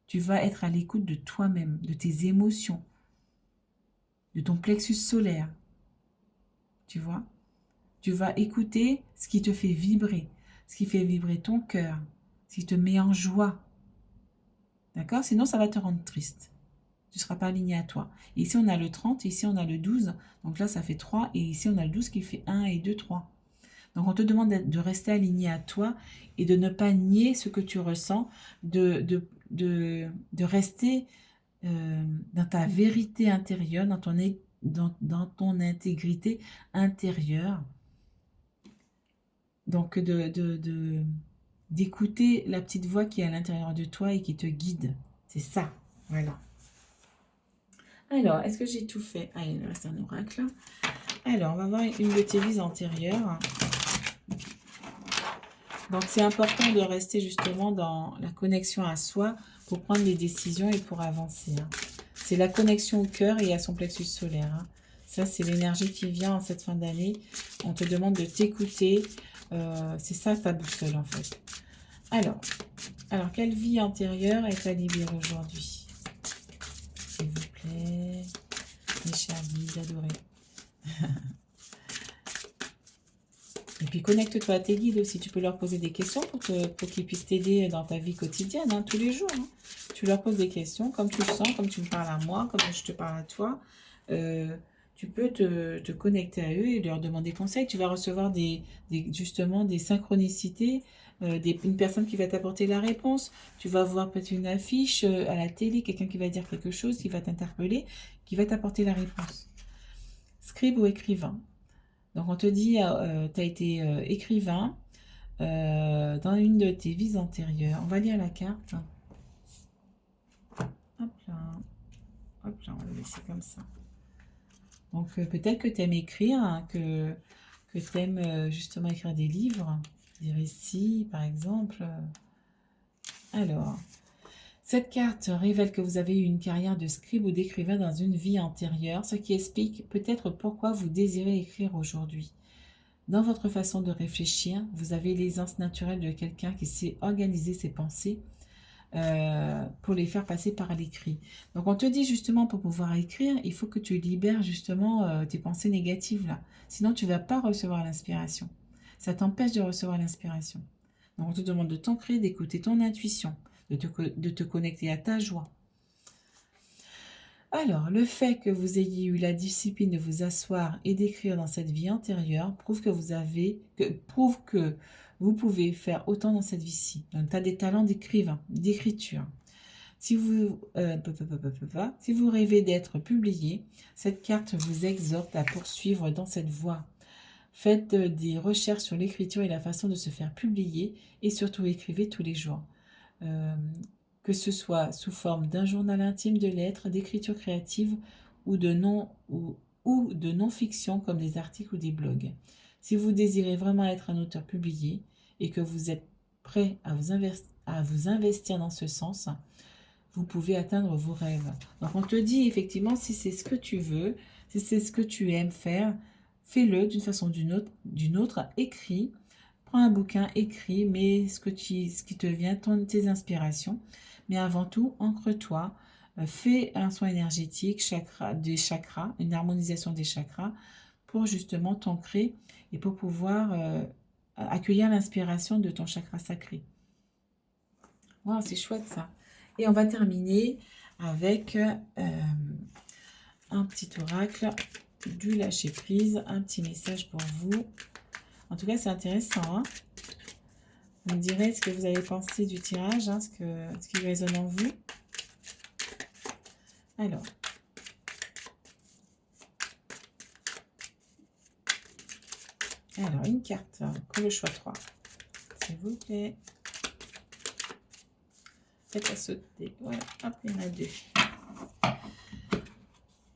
tu vas être à l'écoute de toi-même, de tes émotions, de ton plexus solaire. Tu vois? Tu vas écouter ce qui te fait vibrer, ce qui fait vibrer ton cœur, ce qui te met en joie. D'accord? Sinon, ça va te rendre triste. Tu ne seras pas aligné à toi. Et ici, on a le 30, et ici, on a le 12. Donc là, ça fait 3. Et ici, on a le 12 qui fait 1 et 2, 3. Donc, on te demande de rester aligné à toi et de ne pas nier ce que tu ressens, de rester dans ta vérité intérieure, dans ton intégrité intérieure. Donc, d'écouter la petite voix qui est à l'intérieur de toi et qui te guide. C'est ça. Voilà. Alors, est-ce que j'ai tout fait? Ah, il me reste un oracle. Alors, on va voir une de tes vies antérieures. Donc, c'est important de rester justement dans la connexion à soi pour prendre des décisions et pour avancer. C'est la connexion au cœur et à son plexus solaire. Ça, c'est l'énergie qui vient en cette fin d'année. On te demande de t'écouter. C'est ça ta boussole, en fait. Alors, quelle vie antérieure est à libérer aujourd'hui? S'il vous plaît, mes chers guides adorés. Et puis, connecte-toi à tes guides aussi. Tu peux leur poser des questions pour qu'ils puissent t'aider dans ta vie quotidienne, tous les jours. Tu leur poses des questions comme tu le sens, comme tu me parles à moi, comme je te parle à toi. Tu peux te connecter à eux et leur demander conseil. Tu vas recevoir justement des synchronicités, une personne qui va t'apporter la réponse. Tu vas voir peut-être une affiche à la télé, quelqu'un qui va dire quelque chose, qui va t'interpeller, qui va t'apporter la réponse. Scribe ou écrivain. Donc on te dit, tu as été écrivain dans une de tes vies antérieures. On va lire la carte. Hop là. Hop là, on va le laisser comme ça. Donc peut-être que tu aimes écrire, que tu aimes justement écrire des livres, des récits par exemple. Alors, cette carte révèle que vous avez eu une carrière de scribe ou d'écrivain dans une vie antérieure, ce qui explique peut-être pourquoi vous désirez écrire aujourd'hui. Dans votre façon de réfléchir, vous avez l'aisance naturelle de quelqu'un qui sait organiser ses pensées pour les faire passer par l'écrit. Donc on te dit justement pour pouvoir écrire, il faut que tu libères justement tes pensées négatives là. Sinon tu ne vas pas recevoir l'inspiration. Ça t'empêche de recevoir l'inspiration. Donc on te demande de t'ancrer, d'écouter ton intuition, de te connecter à ta joie. Alors, le fait que vous ayez eu la discipline de vous asseoir et d'écrire dans cette vie antérieure prouve que vous pouvez faire autant dans cette vie-ci. Donc, tu as des talents d'écrivain, d'écriture. Si vous rêvez d'être publié, cette carte vous exhorte à poursuivre dans cette voie. Faites des recherches sur l'écriture et la façon de se faire publier et surtout écrivez tous les jours. Que ce soit sous forme d'un journal intime de lettres, d'écriture créative ou de non-fiction comme des articles ou des blogs. Si vous désirez vraiment être un auteur publié et que vous êtes prêt à vous investir dans ce sens, vous pouvez atteindre vos rêves. Donc on te dit effectivement si c'est ce que tu veux, si c'est ce que tu aimes faire, fais-le d'une façon ou d'une autre, écris. Prends un bouquin, écris, mets ce qui te vient, tes inspirations. Mais avant tout, ancre-toi, fais un soin énergétique, des chakras, une harmonisation des chakras pour justement t'ancrer et pour pouvoir accueillir l'inspiration de ton chakra sacré. Wow, c'est chouette ça. Et on va terminer avec un petit oracle, du lâcher prise, un petit message pour vous. En tout cas, c'est intéressant. Hein, vous me direz ce que vous avez pensé du tirage, hein, ce qui résonne en vous. Alors. Alors, une carte pour le choix 3. S'il vous plaît. Faites à sauter. Voilà, hop, il y en a 2.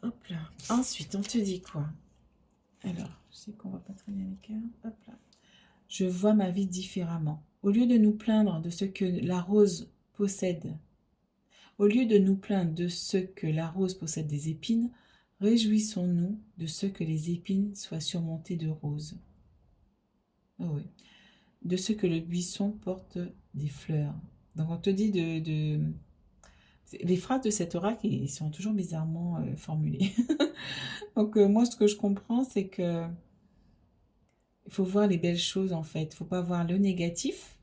Hop là. Ensuite, on te dit quoi? Alors, je sais qu'on va pas traîner les cartes. Hop là. Je vois ma vie différemment. Au lieu de nous plaindre de ce que la rose possède, des épines, réjouissons-nous de ce que les épines soient surmontées de roses. Oh oui. De ce que le buisson porte des fleurs. Donc on te dit les phrases de cet oracle, ils sont toujours bizarrement formulées. Donc moi, ce que je comprends, c'est que il faut voir les belles choses, en fait. Il ne faut pas voir le négatif.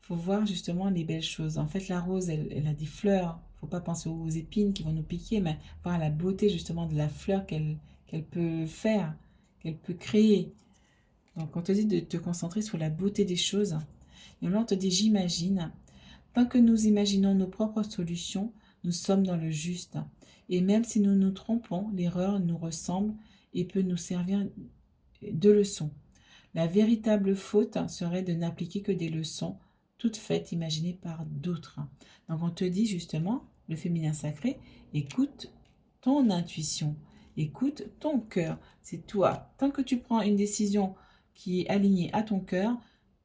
Il faut voir justement les belles choses. En fait, la rose, elle a des fleurs. Il ne faut pas penser aux épines qui vont nous piquer, mais voir la beauté justement de la fleur qu'elle peut faire, qu'elle peut créer. Donc, on te dit de te concentrer sur la beauté des choses. Et là, on te dit, j'imagine. Tant que nous imaginons nos propres solutions, nous sommes dans le juste. Et même si nous nous trompons, l'erreur nous ressemble et peut nous servir de leçon. La véritable faute serait de n'appliquer que des leçons, toutes faites, imaginées par d'autres. Donc on te dit justement, le féminin sacré, écoute ton intuition, écoute ton cœur, c'est toi. Tant que tu prends une décision qui est alignée à ton cœur,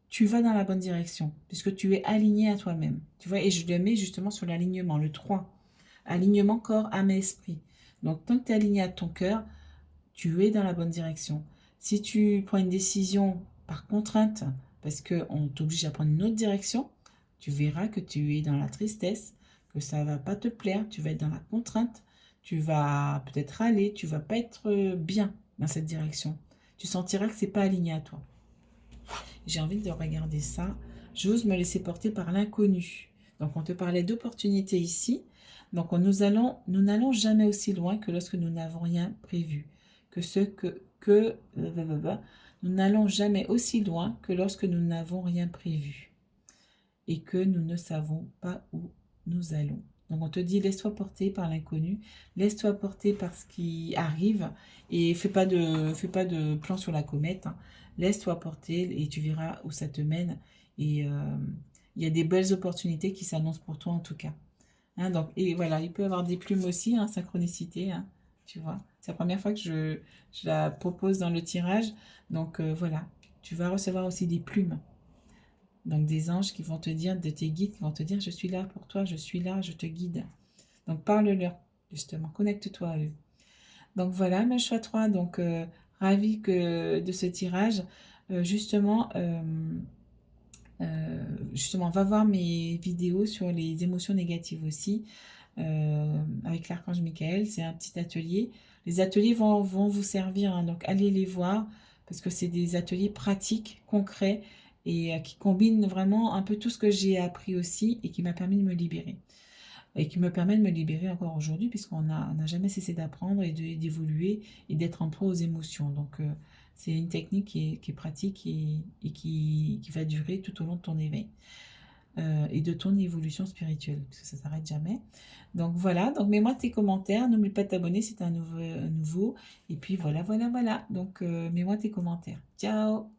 tu vas dans la bonne direction, puisque tu es aligné à toi-même. Tu vois, et je le mets justement sur l'alignement, le 3. Alignement corps, âme et esprit. Donc tant que tu es aligné à ton cœur, tu es dans la bonne direction. Si tu prends une décision par contrainte, parce qu'on t'oblige à prendre une autre direction, tu verras que tu es dans la tristesse, que ça ne va pas te plaire, tu vas être dans la contrainte, tu vas peut-être râler, tu ne vas pas être bien dans cette direction. Tu sentiras que ce n'est pas aligné à toi. J'ai envie de regarder ça. J'ose me laisser porter par l'inconnu. Donc on te parlait d'opportunités ici. Donc nous n'allons jamais aussi loin que lorsque nous n'avons rien prévu. Nous n'allons jamais aussi loin que lorsque nous n'avons rien prévu et que nous ne savons pas où nous allons. Donc on te dit, laisse-toi porter par l'inconnu, laisse-toi porter par ce qui arrive et fais pas de plan sur la comète. Hein. Laisse-toi porter et tu verras où ça te mène. Et il y a des belles opportunités qui s'annoncent pour toi en tout cas. Hein, donc, et voilà, il peut y avoir des plumes aussi, hein, synchronicité, hein, tu vois. C'est la première fois que je la propose dans le tirage. Donc voilà, tu vas recevoir aussi des plumes. Donc des anges qui vont te dire, de tes guides qui vont te dire, je suis là pour toi, je suis là, je te guide. Donc parle-leur, justement, connecte-toi à eux. Donc voilà, mes choix 3, donc ravi de ce tirage. Justement, va voir mes vidéos sur les émotions négatives aussi, avec l'archange Michael. C'est un petit atelier. Les ateliers vont vous servir, hein, donc allez les voir, parce que c'est des ateliers pratiques, concrets, et qui combinent vraiment un peu tout ce que j'ai appris aussi, et qui m'a permis de me libérer. Et qui me permet de me libérer encore aujourd'hui, puisqu'on n'a jamais cessé d'apprendre et d'évoluer, et d'être en proie aux émotions. Donc c'est une technique qui est pratique et qui va durer tout au long de ton éveil. Et de ton évolution spirituelle, parce que ça ne s'arrête jamais. Donc voilà, donc mets-moi tes commentaires, n'oublie pas de t'abonner si tu es un nouveau, et puis voilà. Donc mets-moi tes commentaires. Ciao!